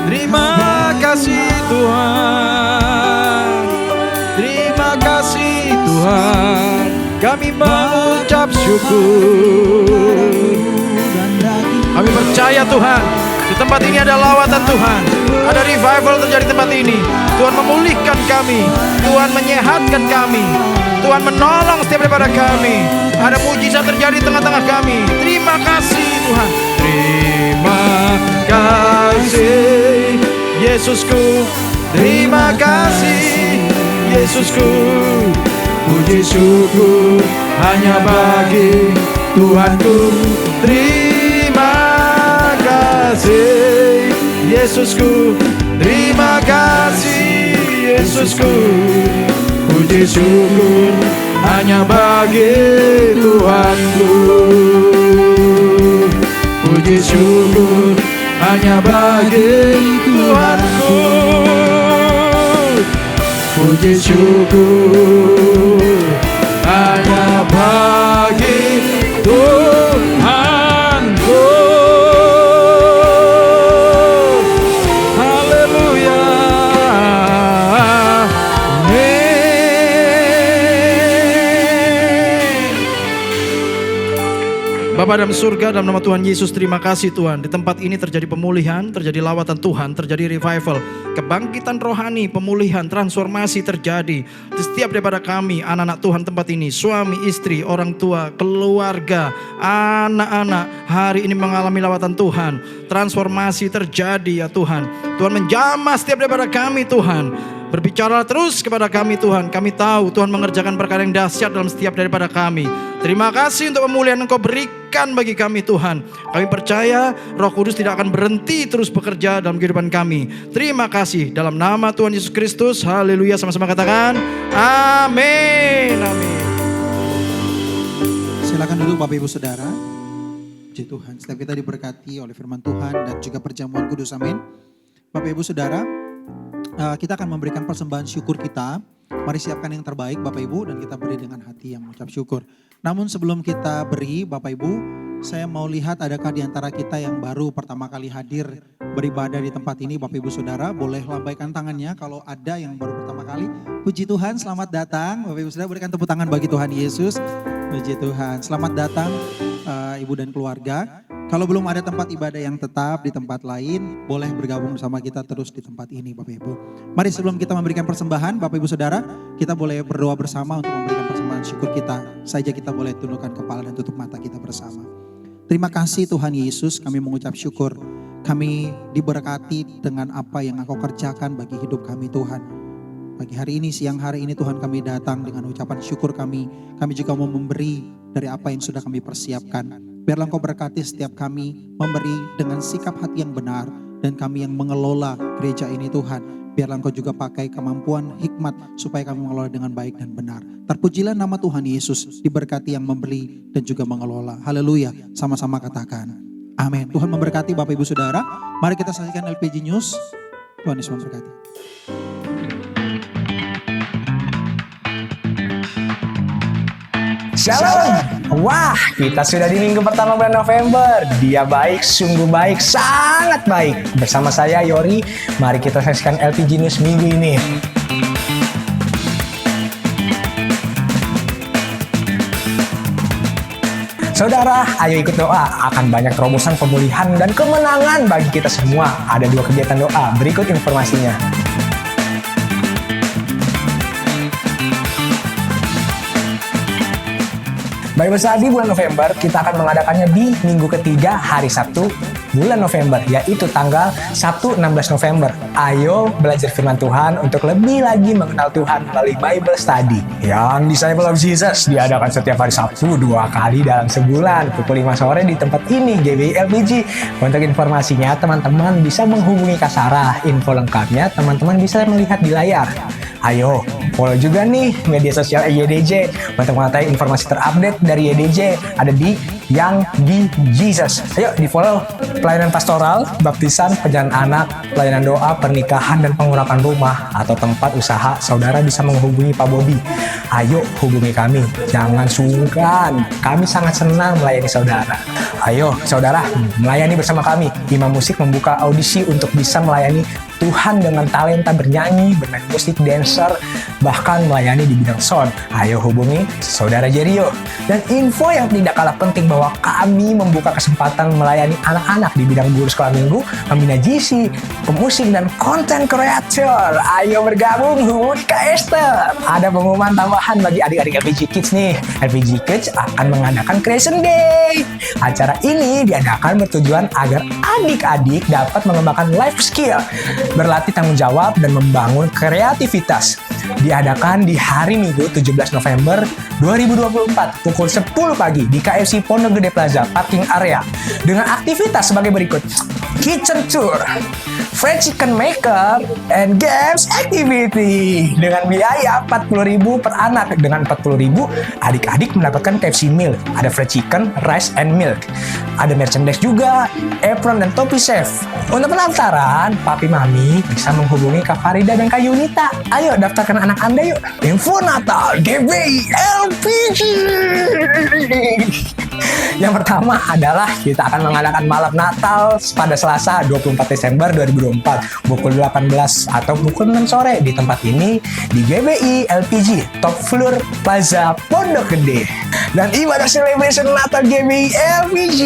Terima kasih Tuhan. Terima kasih Tuhan. Kami mengucap syukur. Kami percaya Tuhan, di tempat ini ada lawatan Tuhan. Ada revival terjadi di tempat ini. Tuhan memulihkan kami, Tuhan menyehatkan kami, Tuhan menolong setiap daripada kami. Ada mujizat terjadi di tengah-tengah kami. Terima kasih Tuhan. Terima kasih Yesusku. Terima kasih Yesusku. Puji syukur hanya bagi Tuhanku. Terima kasih Yesusku. Terima kasih Yesusku. Puji syukur hanya bagi Tuhanku. Puji syukur hanya bagi Tuhanku. Puji syukur hanya bagi Tuhanku. Haleluya. Bapa dalam surga, dalam nama Tuhan Yesus, terima kasih Tuhan. Di tempat ini terjadi pemulihan, terjadi lawatan Tuhan, terjadi revival, kebangkitan rohani, pemulihan, transformasi terjadi di setiap daripada kami, anak-anak Tuhan tempat ini, suami, istri, orang tua, keluarga, anak-anak, hari ini mengalami lawatan Tuhan. Transformasi terjadi ya Tuhan. Tuhan menjamah setiap daripada kami Tuhan. Berbicara terus kepada kami Tuhan. Kami tahu Tuhan mengerjakan perkara yang dahsyat dalam setiap daripada kami. Terima kasih untuk pemulihan Engkau berikan bagi kami Tuhan. Kami percaya Roh Kudus tidak akan berhenti terus bekerja dalam kehidupan kami. Terima kasih dalam nama Tuhan Yesus Kristus. Haleluya, sama-sama katakan amin. Amin. Silakan duduk Bapak Ibu Saudara. Puji Tuhan, setiap kita diberkati oleh firman Tuhan dan juga perjamuan kudus, amin. Bapak Ibu Saudara, kita akan memberikan persembahan syukur kita. Mari siapkan yang terbaik Bapak Ibu dan kita beri dengan hati yang mengucap syukur. Namun sebelum kita beri Bapak Ibu, saya mau lihat adakah di antara kita yang baru pertama kali hadir beribadah di tempat ini. Bapak Ibu Saudara boleh lambaikan tangannya kalau ada yang baru pertama kali. Puji Tuhan, selamat datang. Bapak Ibu Saudara berikan tepuk tangan bagi Tuhan Yesus. Puji Tuhan, selamat datang Ibu dan keluarga. Kalau belum ada tempat ibadah yang tetap di tempat lain, boleh bergabung bersama kita terus di tempat ini Bapak Ibu. Mari sebelum kita memberikan persembahan, Bapak Ibu Saudara, kita boleh berdoa bersama untuk memberikan persembahan syukur kita. Saja kita boleh tundukkan kepala dan tutup mata kita bersama. Terima kasih Tuhan Yesus, kami mengucap syukur. Kami diberkati dengan apa yang Engkau kerjakan bagi hidup kami Tuhan. Pagi hari ini, siang hari ini Tuhan kami datang dengan ucapan syukur kami. Kami juga mau memberi dari apa yang sudah kami persiapkan. Biarlah Engkau berkati setiap kami memberi dengan sikap hati yang benar. Dan kami yang mengelola gereja ini Tuhan. Biarlah Engkau juga pakai kemampuan hikmat supaya kami mengelola dengan baik dan benar. Terpujilah nama Tuhan Yesus, diberkati yang memberi dan juga mengelola. Haleluya, sama-sama katakan amin. Tuhan memberkati Bapak Ibu Saudara. Mari kita saksikan LPG News. Tuhan Yesus memberkati. Shalom. Wah, kita sudah di minggu pertama bulan November. Dia baik, sungguh baik, sangat baik. Bersama saya Yori, mari kita saksikan LPG News minggu ini. Saudara, ayo ikut doa. Akan banyak terobosan pemulihan dan kemenangan bagi kita semua. Ada 2 kegiatan doa, berikut informasinya. Bible Study bulan November kita akan mengadakannya di minggu ketiga hari Sabtu bulan November, yaitu tanggal Sabtu 16 November. Ayo belajar firman Tuhan untuk lebih lagi mengenal Tuhan melalui Bible Study. Yang Disciple of Jesus diadakan setiap hari Sabtu 2 kali dalam sebulan pukul 5 sore di tempat ini, GBI LPG. Untuk informasinya teman-teman bisa menghubungi Kak Sarah. Info lengkapnya teman-teman bisa melihat di layar. Ayo follow juga nih media sosial YDJ untuk mengetahui informasi terupdate dari YDJ. Ada di Yang di Jesus. Ayo di follow. Pelayanan pastoral, baptisan, penjanahan anak, pelayanan doa, pernikahan dan pengurapan rumah atau tempat usaha, saudara bisa menghubungi Pak Bobi. Ayo hubungi kami, jangan sungkan. Kami sangat senang melayani saudara. Ayo saudara, melayani bersama kami. Imam Musik membuka audisi untuk bisa melayani Tuhan dengan talenta bernyanyi, bermain musik, dancer, bahkan melayani di bidang sound. Ayo hubungi Saudara Jerio. Dan info yang tidak kalah penting bahwa kami membuka kesempatan melayani anak-anak di bidang guru sekolah minggu, pembina GC, pemusik, dan content creator. Ayo bergabung, hubungi Kak Esther. Ada pengumuman tambahan bagi adik-adik LPG Kids nih. LPG Kids akan mengadakan Creation Day. Acara ini diadakan bertujuan agar adik-adik dapat mengembangkan life skill, berlatih tanggung jawab, dan membangun kreativitas. Diadakan di hari Minggu 17 November 2024 pukul 10 pagi di KFC Pondok Gede Plaza Parking Area dengan aktivitas sebagai berikut: Kitchen Tour, Fried Chicken Maker, and Games Activity dengan biaya 40.000 per anak. Dengan 40.000 adik-adik mendapatkan KFC Meal, ada fried chicken, rice, and milk. Ada merchandise juga, apron dan topi chef. Untuk pendaftaran, Papi Mami bisa menghubungi Kak Farida dan Kak Yunita. Ayo daftarkan anak Anda yuk. Info Natal GBI LPG. Yang pertama adalah kita akan mengadakan malam Natal pada Selasa 24 Desember 2024 pukul 18 atau pukul 6 sore di tempat ini di GBI LPG Top Floor Plaza Pondok Gede. Dan ibadah celebration Natal GBI LPG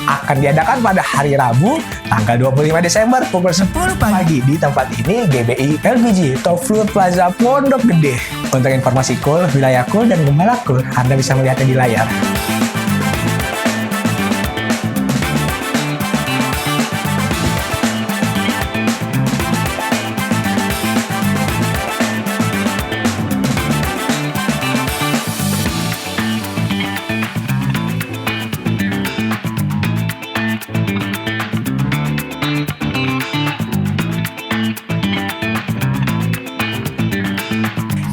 akan diadakan pada hari Rabu tanggal 25 Desember pukul 10 pagi di tempat ini GBI LPG Top Floor Plaza Pondok Gede. Untuk informasi kul, wilayah kul, dan gembala kul, Anda bisa melihatnya di layar.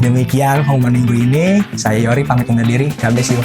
Demikian pengumuman minggu ini. Saya Yori pamit undur diri. God bless you.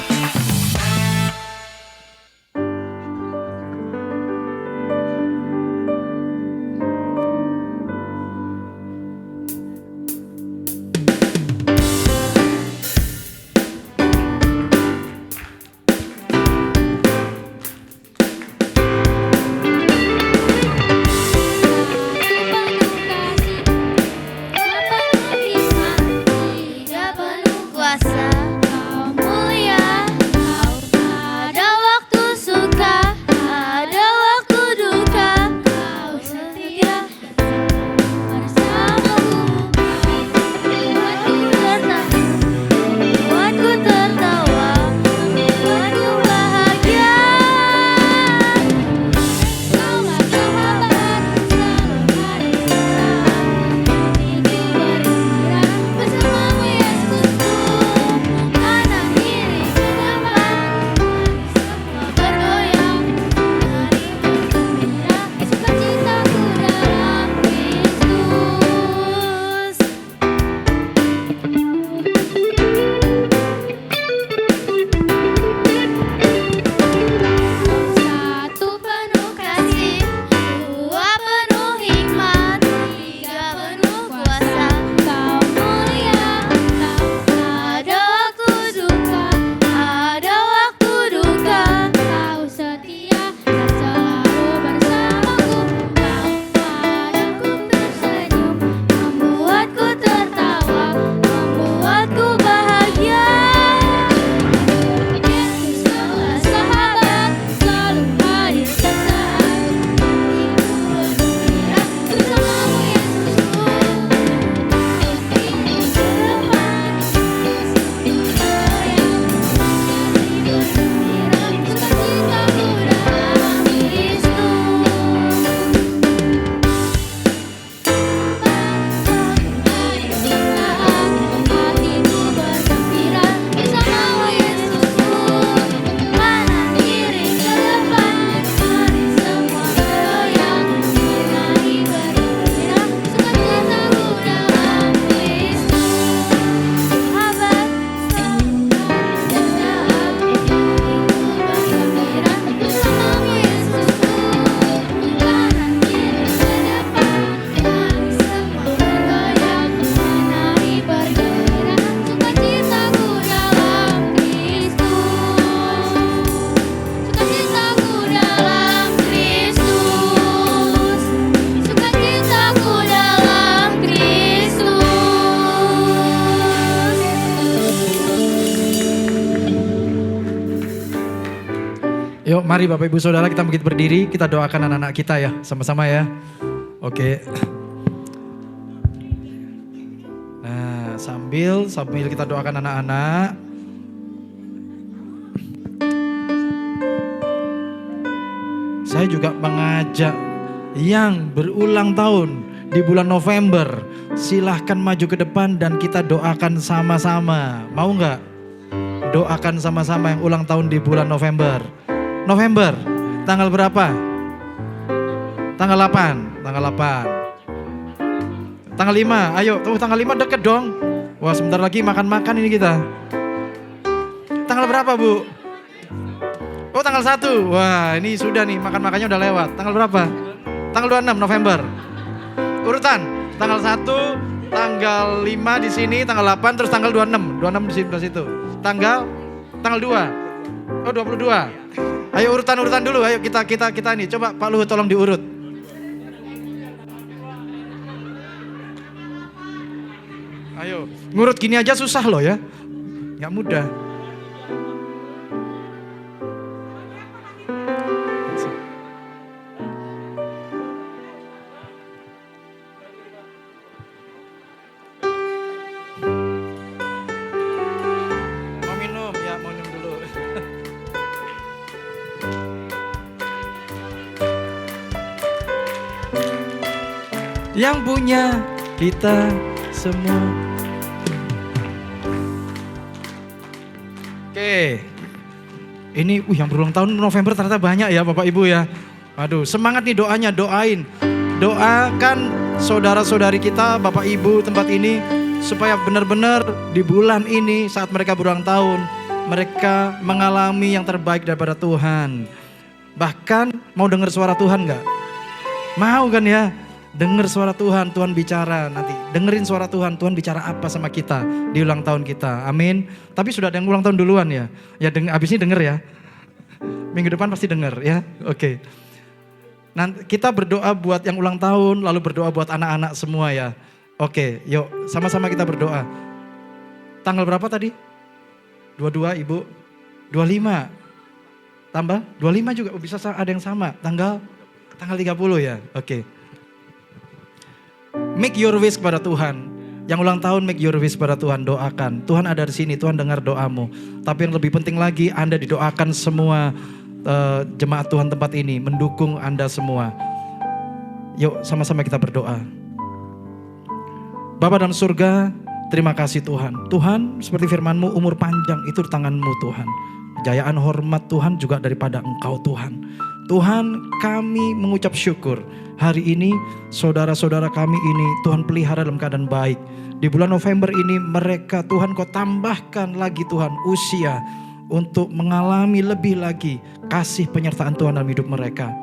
Mari Bapak Ibu Saudara kita begitu berdiri, kita doakan anak-anak kita ya, sama-sama ya. Oke. Nah, sambil kita doakan anak-anak. Saya juga mengajak yang berulang tahun di bulan November, silahkan maju ke depan dan kita doakan sama-sama. Mau nggak? Doakan sama-sama yang ulang tahun di bulan November. November, tanggal berapa? Tanggal 8. Tanggal 5, ayo, tanggal 5 deket dong. Wah, sebentar lagi makan-makan ini kita. Tanggal berapa, Bu? Oh, tanggal 1. Wah, ini sudah nih, makan-makannya udah lewat. Tanggal berapa? Tanggal 26 November. Urutan, tanggal 1, tanggal 5 di sini, tanggal 8, terus tanggal 26. 26 di sebelah situ. Tanggal 2. Oh, 22. Ayo urutan dulu, ayo kita nih. Coba Pak Luhut tolong diurut. Ayo, ngurut gini aja susah loh ya. Nggak mudah. Mau minum dulu. Yang punya kita semua. Oke. Ini yang berulang tahun November ternyata banyak ya Bapak Ibu ya. Aduh, semangat nih doanya, doain. Doakan saudara-saudari kita, Bapak Ibu tempat ini supaya benar-benar di bulan ini saat mereka berulang tahun, mereka mengalami yang terbaik daripada Tuhan. Bahkan mau dengar suara Tuhan enggak? Mau kan ya? Dengar suara Tuhan, Tuhan bicara nanti. Dengerin suara Tuhan, Tuhan bicara apa sama kita di ulang tahun kita. Amin. Tapi sudah ada yang ulang tahun duluan ya. Ya abis ini denger ya. Minggu depan pasti denger ya. Oke. Nanti kita berdoa buat yang ulang tahun, lalu berdoa buat anak-anak semua ya. Oke, yuk sama-sama kita berdoa. Tanggal berapa tadi? 22 Ibu? 25. Tambah? 25 juga bisa ada yang sama. Tanggal 30 ya. Oke. Make your wish kepada Tuhan. Yang ulang tahun make your wish kepada Tuhan. Doakan. Tuhan ada di sini. Tuhan dengar doamu. Tapi yang lebih penting lagi Anda didoakan semua jemaat Tuhan tempat ini. Mendukung Anda semua. Yuk sama-sama kita berdoa. Bapa dalam surga, terima kasih Tuhan. Tuhan seperti firman-Mu, umur panjang itu di tangan-Mu Tuhan. Kejayaan hormat Tuhan juga daripada Engkau Tuhan. Tuhan, kami mengucap syukur. Hari ini saudara-saudara kami ini Tuhan pelihara dalam keadaan baik. Di bulan November ini mereka Tuhan Kau tambahkan lagi Tuhan usia untuk mengalami lebih lagi kasih penyertaan Tuhan dalam hidup mereka.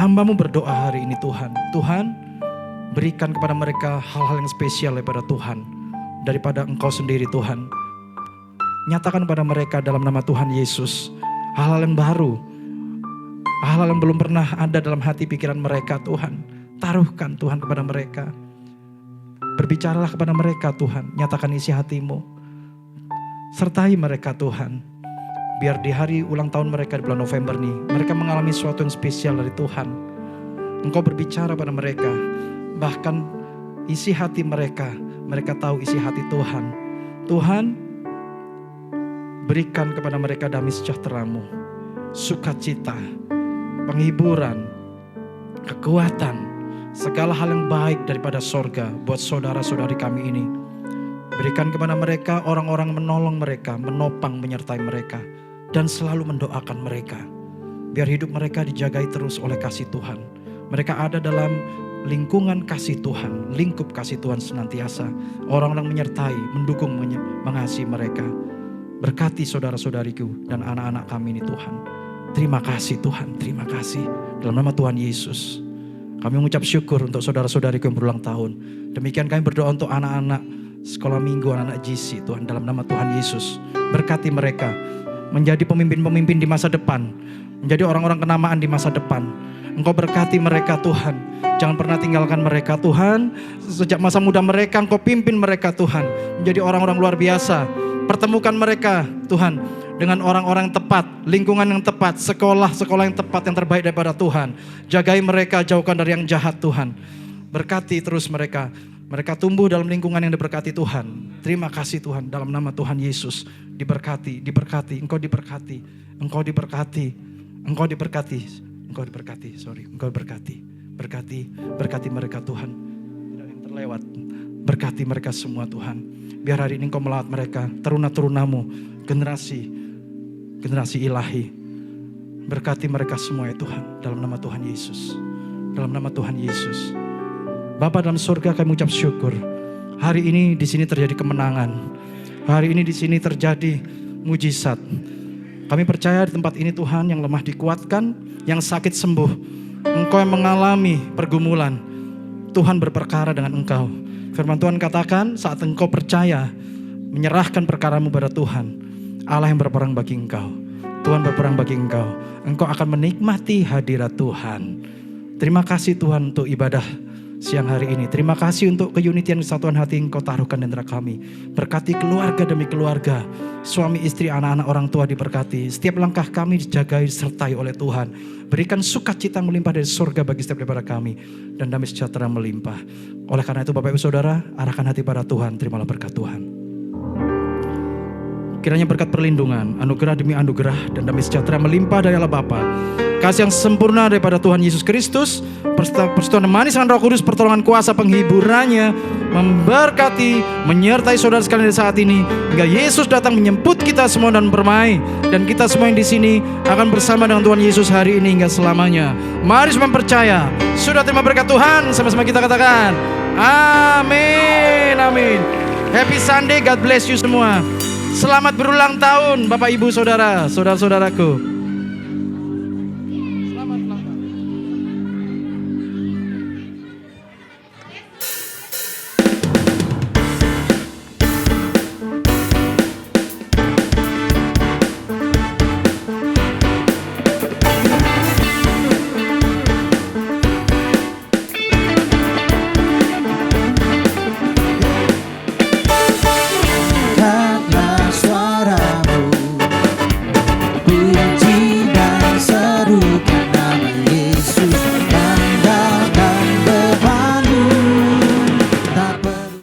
Hamba-Mu berdoa hari ini Tuhan. Tuhan, berikan kepada mereka hal-hal yang spesial daripada Tuhan. Daripada Engkau sendiri Tuhan. Nyatakan kepada mereka dalam nama Tuhan Yesus. Hal-hal yang baru. Hal-hal yang belum pernah ada dalam hati pikiran mereka Tuhan. Taruhkan Tuhan kepada mereka. Berbicaralah kepada mereka Tuhan. Nyatakan isi hati-Mu. Sertai mereka Tuhan. Biar di hari ulang tahun mereka di bulan November nih. Mereka mengalami sesuatu yang spesial dari Tuhan. Engkau berbicara pada mereka. Bahkan isi hati mereka. Mereka tahu isi hati Tuhan. Tuhan, berikan kepada mereka damai sejahtera-Mu. Sukacita. Penghiburan, kekuatan, segala hal yang baik daripada sorga buat saudara-saudari kami ini. Berikan kepada mereka orang-orang menolong mereka, menopang, menyertai mereka, dan selalu mendoakan mereka. Biar hidup mereka dijagai terus oleh kasih Tuhan. Mereka ada dalam lingkungan kasih Tuhan, lingkup kasih Tuhan senantiasa. Orang-orang menyertai, mendukung, mengasihi mereka. Berkati saudara-saudariku dan anak-anak kami ini Tuhan. Terima kasih Tuhan, terima kasih. Dalam nama Tuhan Yesus. Kami mengucap syukur untuk saudara-saudariku yang berulang tahun. Demikian kami berdoa untuk anak-anak sekolah minggu, anak-anak GC Tuhan. Dalam nama Tuhan Yesus. Berkati mereka. Menjadi pemimpin-pemimpin di masa depan. Menjadi orang-orang kenamaan di masa depan. Engkau berkati mereka Tuhan. Jangan pernah tinggalkan mereka Tuhan. Sejak masa muda mereka Engkau pimpin mereka Tuhan. Menjadi orang-orang luar biasa. Pertemukan mereka Tuhan dengan orang-orang yang tepat, lingkungan yang tepat, sekolah-sekolah yang tepat, yang terbaik daripada Tuhan. Jagai mereka, jauhkan dari yang jahat Tuhan. Berkati terus mereka. Mereka tumbuh dalam lingkungan yang diberkati Tuhan. Terima kasih Tuhan, dalam nama Tuhan Yesus. Diberkati, Engkau diberkati, Engkau diberkati, Engkau diberkati, Engkau diberkati, Engkau berkati. Berkati mereka Tuhan. Tidak ada yang terlewat. Berkati mereka semua Tuhan. Biar hari ini Engkau melawat mereka, teruna-terunamu, generasi ilahi. Berkati mereka semua ya Tuhan, dalam nama Tuhan Yesus. Dalam nama Tuhan Yesus. Bapa dalam surga, kami ucap syukur. Hari ini di sini terjadi kemenangan. Hari ini di sini terjadi mujizat. Kami percaya di tempat ini Tuhan, yang lemah dikuatkan, yang sakit sembuh. Engkau yang mengalami pergumulan, Tuhan berperkara dengan engkau. Firman Tuhan katakan, saat engkau percaya, menyerahkan perkaramu pada Tuhan, Allah yang berperang bagi engkau. Tuhan berperang bagi engkau. Engkau akan menikmati hadirat Tuhan. Terima kasih Tuhan untuk ibadah siang hari ini. Terima kasih untuk keunitian kesatuan hati yang Engkau taruhkan di antara kami. Berkati keluarga demi keluarga, suami istri, anak-anak, orang tua diberkati. Setiap langkah kami dijagai disertai oleh Tuhan. Berikan sukacita melimpah dari surga bagi setiap daripada kami, dan damai sejahtera melimpah. Oleh karena itu Bapak Ibu Saudara, arahkan hati pada Tuhan. Terimalah berkat Tuhan. Kiranya berkat perlindungan, anugerah demi anugerah, dan damai sejahtera melimpah dari Allah Bapa, kasih yang sempurna daripada Tuhan Yesus Kristus, persekutuan manis dengan Roh Kudus, pertolongan kuasa penghiburannya memberkati, menyertai saudara sekalian di saat ini, hingga Yesus datang menjemput kita semua dan bermain, dan kita semua yang di sini akan bersama dengan Tuhan Yesus hari ini hingga selamanya. Mari semua percaya. Sudah terima berkat Tuhan, sama-sama kita katakan amin, amin. Happy Sunday, God bless you semua. Selamat berulang tahun Bapak Ibu Saudara, saudara-saudaraku.